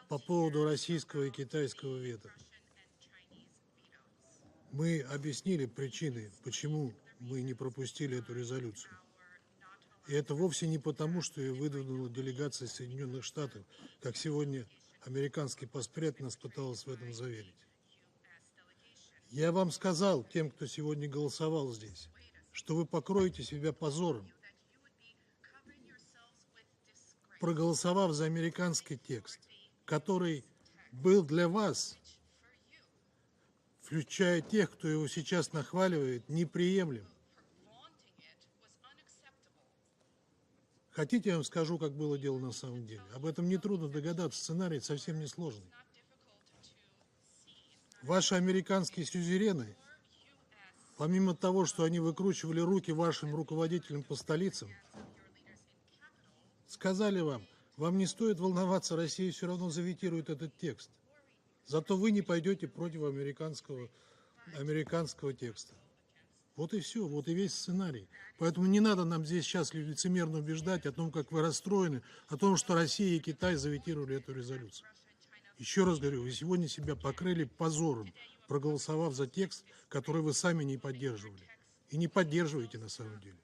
Speaker 1: по поводу российского и китайского вето. Мы объяснили причины, почему мы не пропустили эту резолюцию. И это вовсе не потому, что ее выдвинула делегация Соединенных Штатов, как сегодня американский поспред нас пытался в этом заверить. Я вам сказал, тем, кто сегодня голосовал здесь, что вы покроете себя позором, проголосовав за американский текст, который был для вас, включая тех, кто его сейчас нахваливает, неприемлем. Хотите, я вам скажу, как было дело на самом деле? Об этом нетрудно догадаться, сценарий совсем не сложный. Ваши американские сюзерены, помимо того, что они выкручивали руки вашим руководителям по столицам, сказали вам не стоит волноваться, Россия все равно заветирует этот текст. Зато вы не пойдете против американского текста. Вот и все, вот и весь сценарий. Поэтому не надо нам здесь сейчас лицемерно убеждать о том, как вы расстроены, о том, что Россия и Китай заветировали эту резолюцию. Еще раз говорю, вы сегодня себя покрыли позором, проголосовав за текст, который вы сами не поддерживали. И не поддерживаете на самом деле.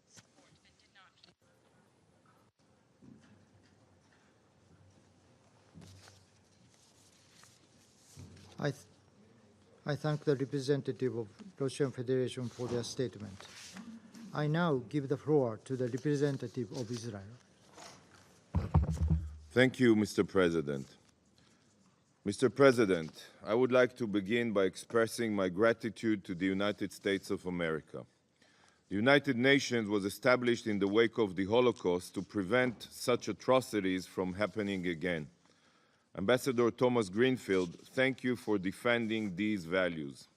Speaker 2: I thank the representative of Russian Federation for their statement. I now give the floor to the representative of Israel.
Speaker 15: Thank you, Mr. President. Mr. President, I would like to begin by expressing my gratitude to the United States of America. The United Nations was established in the wake of the Holocaust to prevent such atrocities from happening again. Ambassador Thomas Greenfield, thank you for defending these values.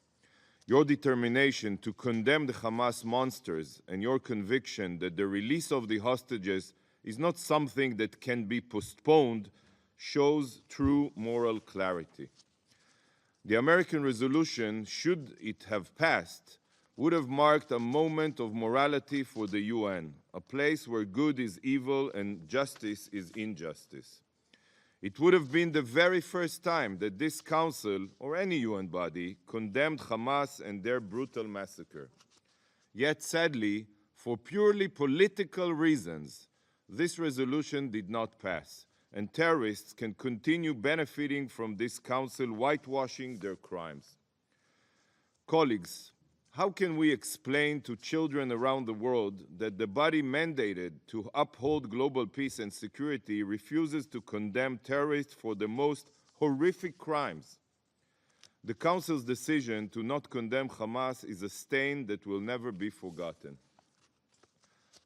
Speaker 15: Your determination to condemn the Hamas monsters and your conviction that the release of the hostages is not something that can be postponed shows true moral clarity. The American resolution, should it have passed, would have marked a moment of morality for the UN, a place where good is evil and justice is injustice. It would have been the very first time that this Council, or any UN body, condemned Hamas and their brutal massacre. Yet, sadly, for purely political reasons, this resolution did not pass, and terrorists can continue benefiting from this Council whitewashing their crimes. Colleagues, How can we explain to children around the world that the body mandated to uphold global peace and security refuses to condemn terrorists for the most horrific crimes? The Council's decision to not condemn Hamas is a stain that will never be forgotten.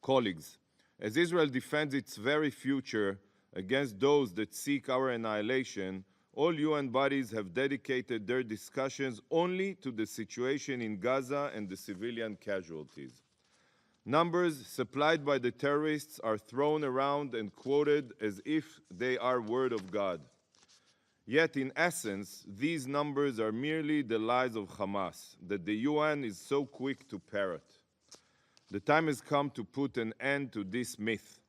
Speaker 15: Colleagues, as Israel defends its very future against those that seek our annihilation, all UN bodies have dedicated their discussions only to the situation in Gaza and the civilian casualties. Numbers supplied by the terrorists are thrown around and quoted as if they are word of God. Yet, in essence, these numbers are merely the lies of Hamas that the UN is so quick to parrot. The time has come to put an end to this myth.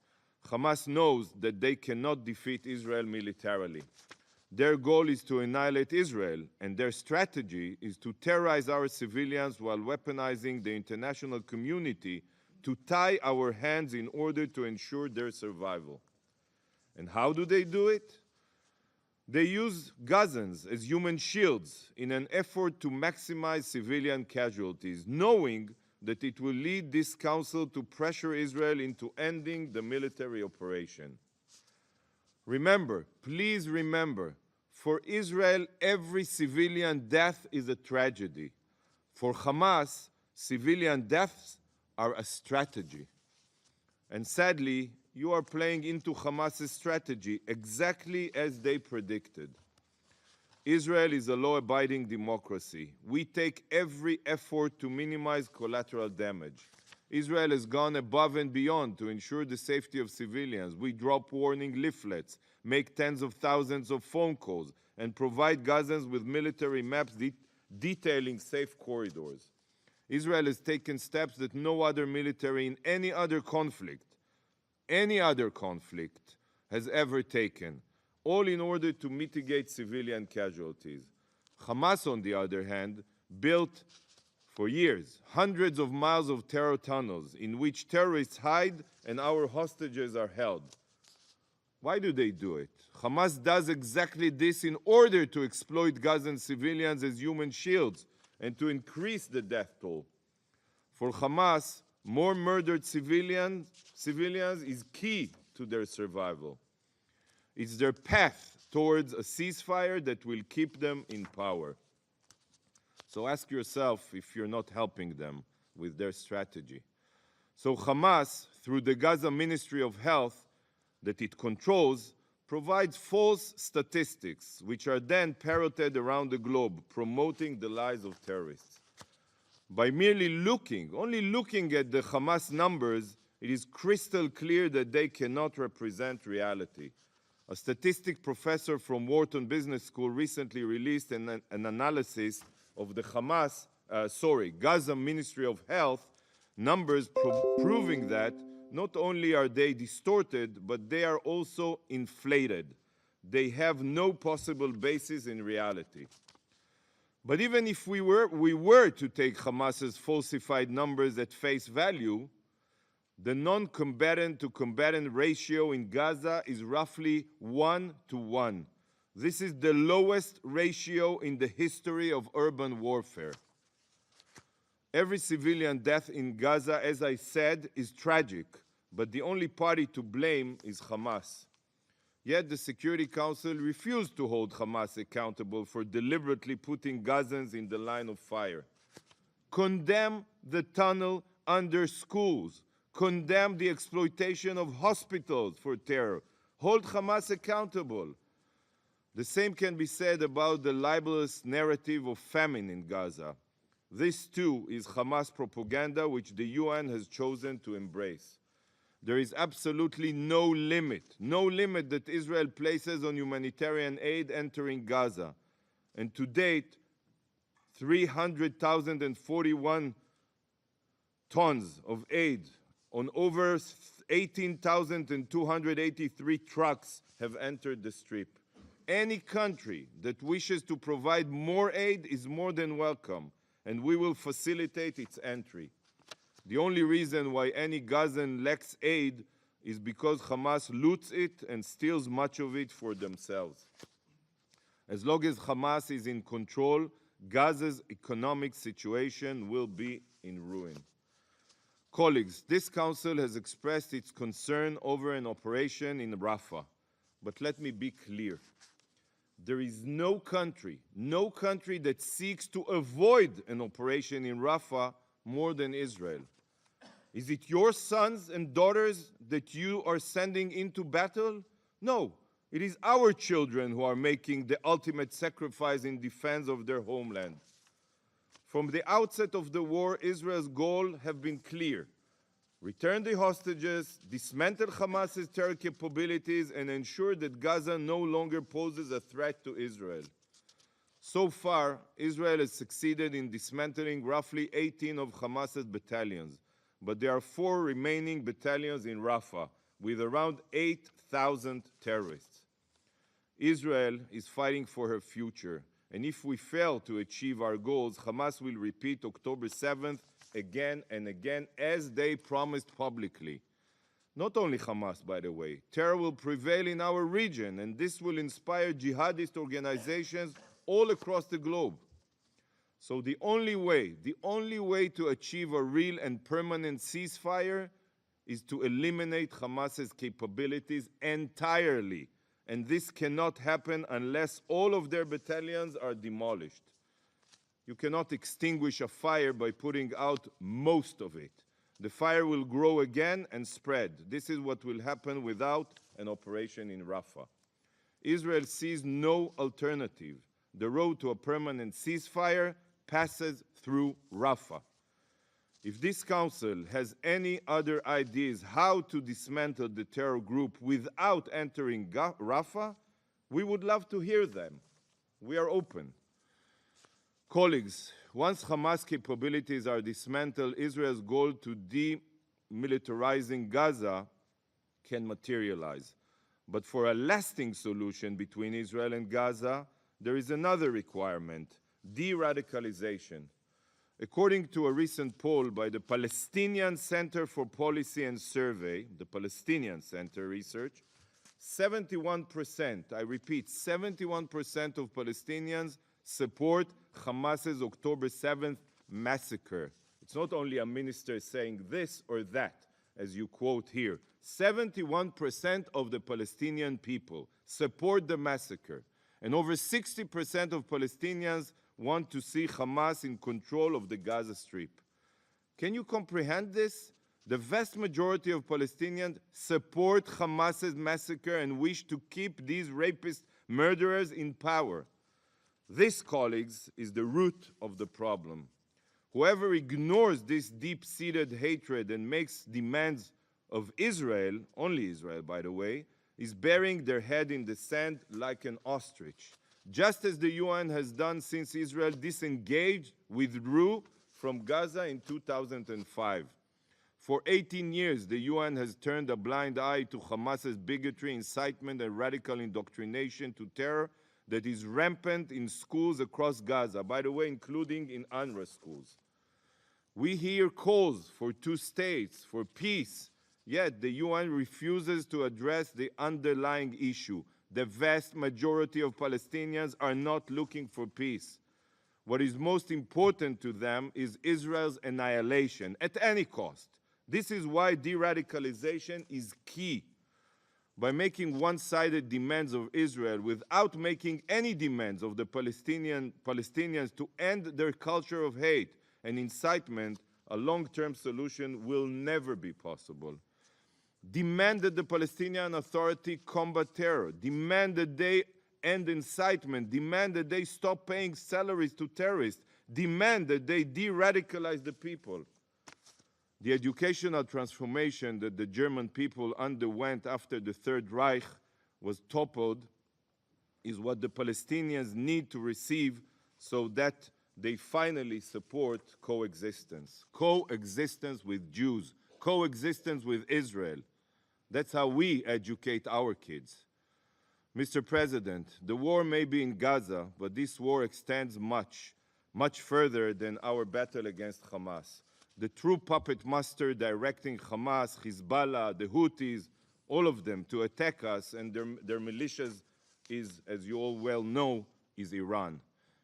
Speaker 15: Hamas knows that they cannot defeat Israel militarily. Their goal is to annihilate Israel, and their strategy is to terrorize our civilians while weaponizing the international community to tie our hands in order to ensure their survival. And how do they do it? They use Gazans as human shields in an effort to maximize civilian casualties, knowing that it will lead this council to pressure Israel into ending the military operation. Remember, please remember, for Israel, every civilian death is a tragedy. For Hamas, civilian deaths are a strategy. And sadly, you are playing into Hamas's strategy exactly as they predicted. Israel is a law-abiding democracy. We take every effort to minimize collateral damage. Israel has gone above and beyond to ensure the safety of civilians. We drop warning leaflets, make tens of thousands of phone calls, and provide Gazans with military maps detailing safe corridors. Israel has taken steps that no other military in any other conflict has ever taken, all in order to mitigate civilian casualties. Hamas, on the other hand, built for years hundreds of miles of terror tunnels in which terrorists hide and our hostages are held. Why do they do it? Hamas does exactly this in order to exploit Gazan civilians as human shields and to increase the death toll. For Hamas, more murdered civilians is key to their survival. It's their path towards a ceasefire that will keep them in power. So ask yourself if you're not helping them with their strategy. So Hamas, through the Gaza Ministry of Health that it controls, provides false statistics, which are then parroted around the globe, promoting the lies of terrorists. By merely only looking at the Hamas numbers, it is crystal clear that they cannot represent reality. A statistic professor from Wharton Business School recently released an analysis of the Gaza Ministry of Health numbers proving that not only are they distorted, but they are also inflated. They have no possible basis in reality. But even if we were to take Hamas's falsified numbers at face value, the non-combatant to combatant ratio in Gaza is roughly 1-to-1. This is the lowest ratio in the history of urban warfare. Every civilian death in Gaza, as I said, is tragic, but the only party to blame is Hamas. Yet the Security Council refused to hold Hamas accountable for deliberately putting Gazans in the line of fire. Condemn the tunnel under schools. Condemn the exploitation of hospitals for terror. Hold Hamas accountable. The same can be said about the libelous narrative of famine in Gaza. This too is Hamas propaganda which the UN has chosen to embrace. There is absolutely no limit that Israel places on humanitarian aid entering Gaza. And to date, 300,041 tons of aid on over 18,283 trucks have entered the Strip. Any country that wishes to provide more aid is more than welcome, and we will facilitate its entry. The only reason why any Gazan lacks aid is because Hamas loots it and steals much of it for themselves. As long as Hamas is in control, Gaza's economic situation will be in ruin. Colleagues, this Council has expressed its concern over an operation in Rafah. But let me be clear. There is no country that seeks to avoid an operation in Rafah more than Israel. Is it your sons and daughters that you are sending into battle? No, it is our children who are making the ultimate sacrifice in defense of their homeland. From the outset of the war, Israel's goals have been clear. Return the hostages, dismantle Hamas's terror capabilities, and ensure that Gaza no longer poses a threat to Israel. So far, Israel has succeeded in dismantling roughly 18 of Hamas's battalions, but there are 4 remaining battalions in Rafah, with around 8,000 terrorists. Israel is fighting for her future, and if we fail to achieve our goals, Hamas will repeat October 7th again and again, as they promised publicly. Not only Hamas, by the way. Terror will prevail in our region, and this will inspire jihadist organizations all across the globe. So the only way to achieve a real and permanent ceasefire is to eliminate Hamas's capabilities entirely. And this cannot happen unless all of their battalions are demolished. You cannot extinguish a fire by putting out most of it. The fire will grow again and spread. This is what will happen without an operation in Rafah. Israel sees no alternative. The road to a permanent ceasefire passes through Rafah. If this Council has any other ideas how to dismantle the terror group without entering Rafah, we would love to hear them. We are open. Colleagues, once Hamas capabilities are dismantled, Israel's goal to demilitarizing Gaza can materialize. But for a lasting solution between Israel and Gaza, there is another requirement: de-radicalization. According to a recent poll by the Palestinian Center for Policy and Survey, the Palestinian Center research, 71%, I repeat, 71% of Palestinians support Hamas's October 7th massacre. It's not only a minister saying this or that, as you quote here. 71% of the Palestinian people support the massacre, and over 60% of Palestinians want to see Hamas in control of the Gaza Strip. Can you comprehend this? The vast majority of Palestinians support Hamas's massacre and wish to keep these rapist murderers in power. This, colleagues, is the root of the problem. Whoever ignores this deep-seated hatred and makes demands of Israel, only Israel, by the way, is burying their head in the sand like an ostrich, just as the UN has done since Israel withdrew from Gaza in 2005. For 18 years, the UN has turned a blind eye to Hamas's bigotry, incitement, and radical indoctrination to terror that is rampant in schools across Gaza, by the way, including in UNRWA schools. We hear calls for 2 states, for peace, yet the UN refuses to address the underlying issue. The vast majority of Palestinians are not looking for peace. What is most important to them is Israel's annihilation at any cost. This is why de-radicalization is key. By making one-sided demands of Israel without making any demands of the Palestinians to end their culture of hate and incitement, a long-term solution will never be possible. Demand that the Palestinian Authority combat terror. Demand that they end incitement. Demand that they stop paying salaries to terrorists. Demand that they de-radicalize the people. The educational transformation that the German people underwent after the Third Reich was toppled is what the Palestinians need to receive so that they finally support coexistence. Coexistence with Jews. Coexistence with Israel. That's how we educate our kids. Mr. President, the war may be in Gaza, but this war extends much further than our battle against Hamas. The true puppet master directing Hamas, Hezbollah, the Houthis, all of them to attack us and their militias is, as you all well know, is Iran.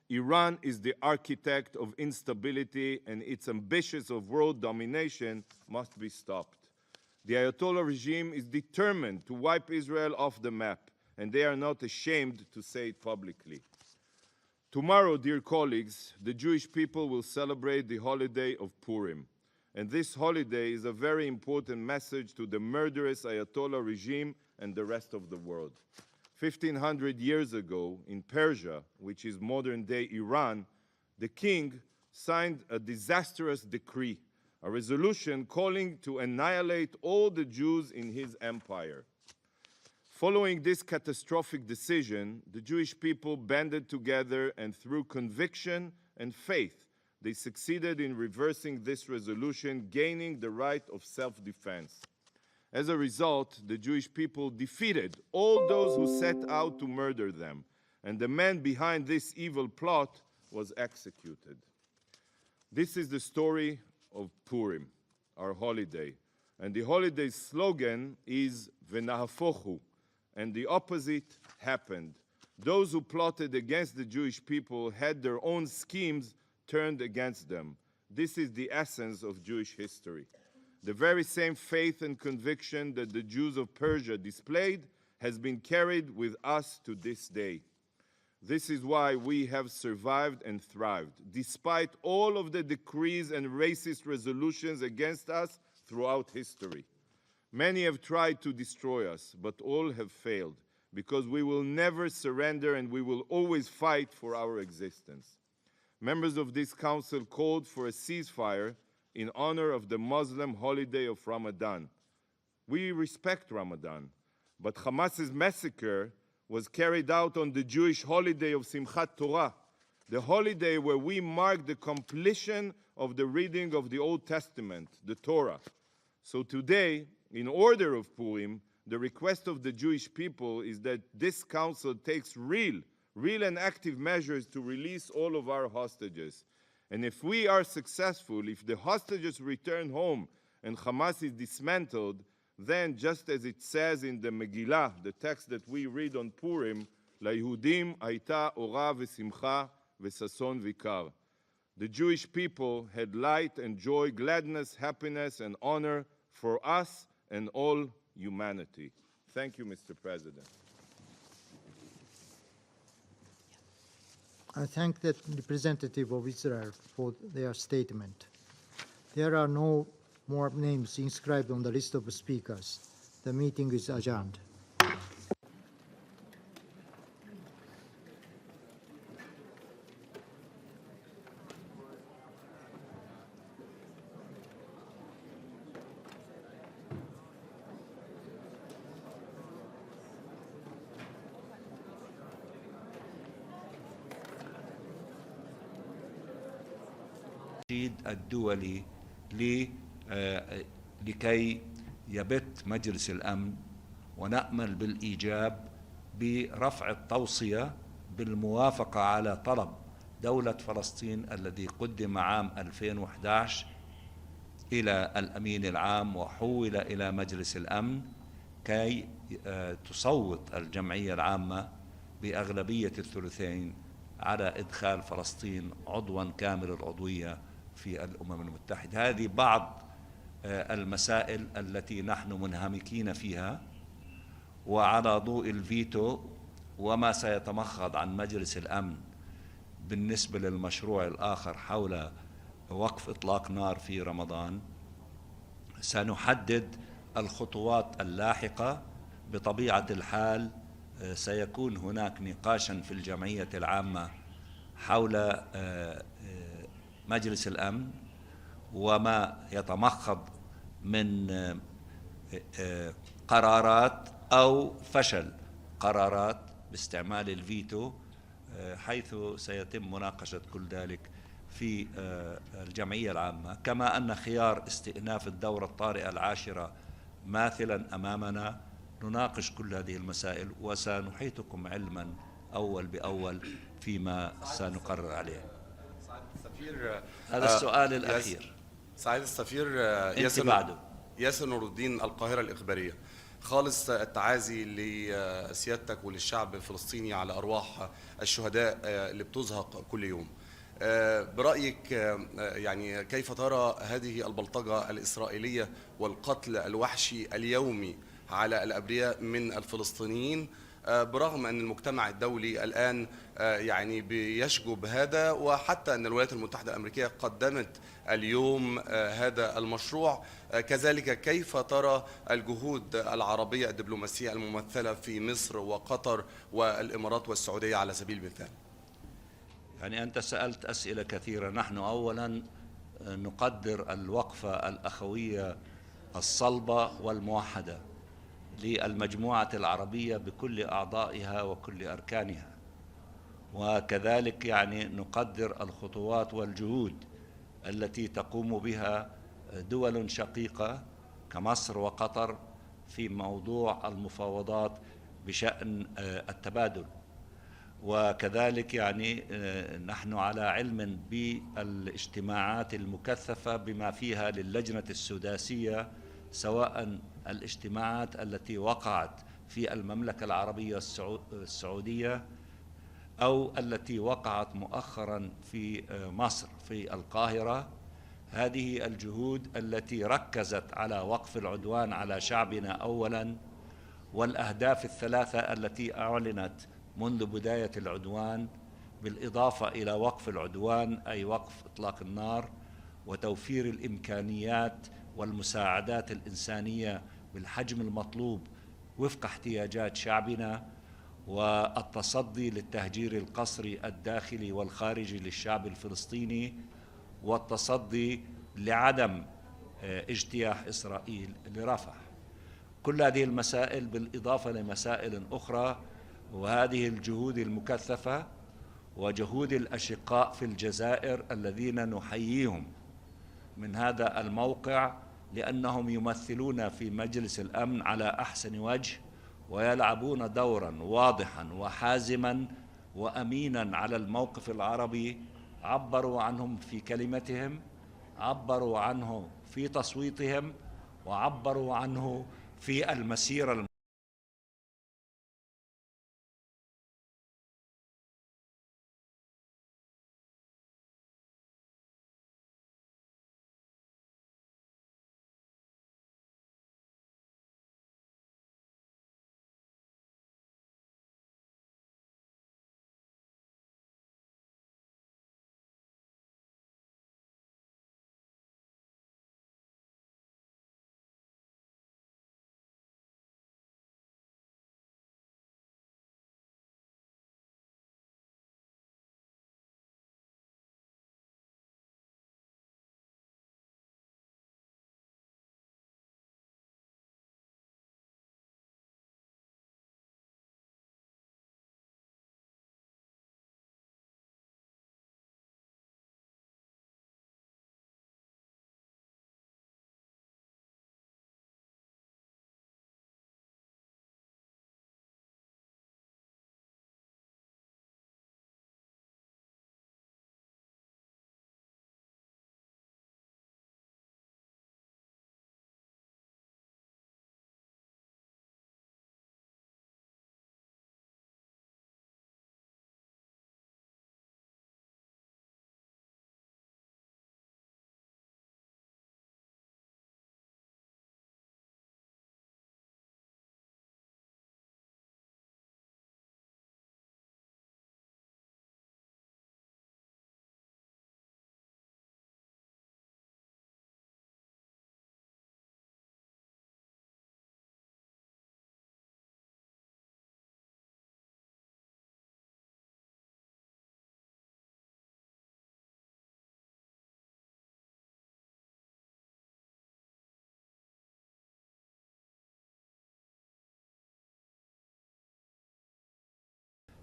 Speaker 15: Iran is the architect of instability, and its ambitions of world domination must be stopped. The Ayatollah regime is determined to wipe Israel off the map, and they are not ashamed to say it publicly. Tomorrow, dear colleagues, the Jewish people will celebrate the holiday of Purim. And this holiday is a very important message to the murderous Ayatollah regime and the rest of the world. 1,500 years ago, in Persia, which is modern-day Iran, the king signed a disastrous decree, a resolution calling to annihilate all the Jews in his empire. Following this catastrophic decision, the Jewish people banded together, and through conviction and faith, they succeeded in reversing this resolution, gaining the right of self-defense. As a result, the Jewish people defeated all those who set out to murder them, and the man behind this evil plot was executed. This is the story of Purim, our holiday, and the holiday's slogan is V'nahafochu, and the opposite happened. Those who plotted against the Jewish people had their own schemes turned against them. This is the essence of Jewish history. The very same faith and conviction that the Jews of Persia displayed has been carried with us to this day. This is why we have survived and thrived, despite all of the decrees and racist resolutions against us throughout history. Many have tried to destroy us, but all have failed, because we will never surrender and we will always fight for our existence. Members of this council called for a ceasefire in honor of the Muslim holiday of Ramadan. We respect Ramadan, but Hamas's massacre was carried out on the Jewish holiday of Simchat Torah, the holiday where we mark the completion of the reading of the Old Testament, the Torah. So today, in order of Purim, the request of the Jewish people is that this council takes real and active measures to release all of our hostages. And if we are successful, if the hostages return home and Hamas is dismantled, then just as it says in the Megillah, the text that we read on Purim, LaYehudim hayta ora v'simcha v'sason v'ikar. The Jewish people had light and joy, gladness, happiness, and honor for us and all humanity. Thank you, Mr. President.
Speaker 2: I thank the representative of Israel for their statement. There are no more names inscribed on the list of speakers. The meeting is adjourned.
Speaker 16: الدولي لكي يبت مجلس الأمن، ونأمل بالإيجاب برفع التوصية بالموافقة على طلب دولة فلسطين الذي قدم عام 2011 إلى الأمين العام وحول إلى مجلس الأمن كي تصوت الجمعية العامة بأغلبية الثلثين على إدخال فلسطين عضواً كامل العضوية في الأمم المتحدة. هذه بعض المسائل التي نحن منهمكين فيها، وعلى ضوء الفيتو وما سيتمخض عن مجلس الأمن بالنسبة للمشروع الآخر حول وقف إطلاق نار في رمضان، سنحدد الخطوات اللاحقة. بطبيعة الحال سيكون هناك نقاشا في الجمعية العامة حول مجلس الأمن وما يتمخض من قرارات أو فشل قرارات باستعمال الفيتو، حيث سيتم مناقشة كل ذلك في الجمعية العامة، كما أن خيار استئناف الدورة الطارئة العاشرة ماثلا أمامنا. نناقش كل هذه المسائل وسنحيطكم علما أول بأول فيما سنقرر عليه. هذا السؤال الأخير.
Speaker 17: سعادة السفير
Speaker 16: أنت بعده.
Speaker 17: ياسر نور الدين، القاهرة الإخبارية. خالص التعازي لسيادتك وللشعب الفلسطيني على أرواح الشهداء اللي بتزهق كل يوم. برأيك يعني كيف ترى هذه البلطجة الإسرائيلية والقتل الوحشي اليومي على الأبرياء من الفلسطينيين، برغم أن المجتمع الدولي الآن يعني بيشجب هذا، وحتى أن الولايات المتحدة الأمريكية قدمت اليوم هذا المشروع؟ كذلك كيف ترى الجهود العربية الدبلوماسية الممثلة في مصر وقطر والإمارات والسعودية على سبيل المثال؟
Speaker 16: يعني أنت سألت أسئلة كثيرة. نحن أولا نقدر الوقفة الأخوية الصلبة والموحدة للمجموعة العربية بكل أعضائها وكل أركانها، وكذلك يعني نقدر الخطوات والجهود التي تقوم بها دول شقيقة كمصر وقطر في موضوع المفاوضات بشأن التبادل. وكذلك يعني نحن على علم بالاجتماعات المكثفة بما فيها للجنة السداسية، سواء الاجتماعات التي وقعت في المملكة العربية السعودية أو التي وقعت مؤخرا في مصر في القاهرة. هذه الجهود التي ركزت على وقف العدوان على شعبنا أولا، والأهداف الثلاثة التي أعلنت منذ بداية العدوان، بالإضافة إلى وقف العدوان أي وقف إطلاق النار وتوفير الإمكانيات والمساعدات الإنسانية بالحجم المطلوب وفق احتياجات شعبنا، والتصدي للتهجير القسري الداخلي والخارجي للشعب الفلسطيني، والتصدي لعدم اجتياح إسرائيل لرفح. كل هذه المسائل بالإضافة لمسائل أخرى، وهذه الجهود المكثفة وجهود الأشقاء في الجزائر الذين نحييهم من هذا الموقع، لأنهم يمثلون في مجلس الأمن على أحسن وجه ويلعبون دورا واضحا وحازما وأمينا على الموقف العربي. عبروا عنهم في كلمتهم، عبروا عنه في تصويتهم، وعبروا عنه في المسيرة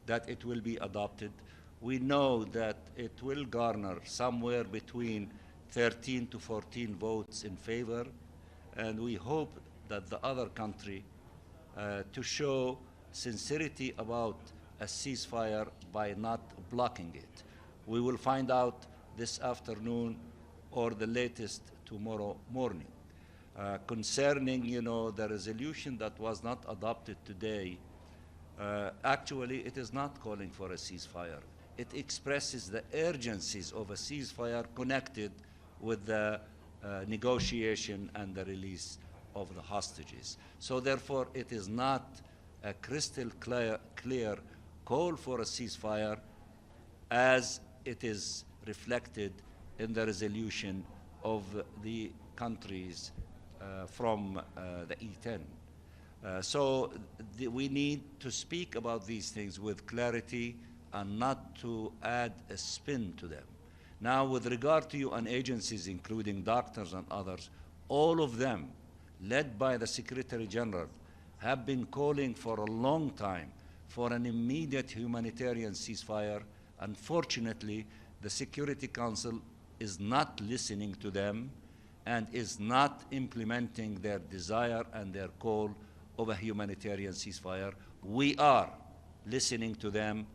Speaker 16: that it will be adopted. We know that it will garner somewhere between 13 to 14 votes in favor, and we hope that the other country to show sincerity about a ceasefire by not blocking it. We will find out this afternoon or the latest tomorrow morning. Concerning, the resolution that was not adopted today, actually it is not calling for a ceasefire. It expresses the urgencies of a ceasefire connected with the negotiation and the release of the hostages. So therefore, it is not a crystal clear call for a ceasefire as it is reflected in the resolution of the countries from the E10. So we need to speak about these things with clarity and not to add a spin to them. Now, with regard to UN agencies, including doctors and others, all of them, led by the Secretary General, have been calling for a long time for an immediate humanitarian ceasefire. Unfortunately, the Security Council is not listening to them and is not implementing their desire and their call of a humanitarian ceasefire. We are listening to them.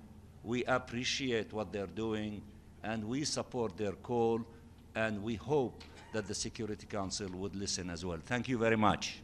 Speaker 16: We appreciate what they're doing, and we support their call, and we hope that the Security Council would listen as well. Thank you very much.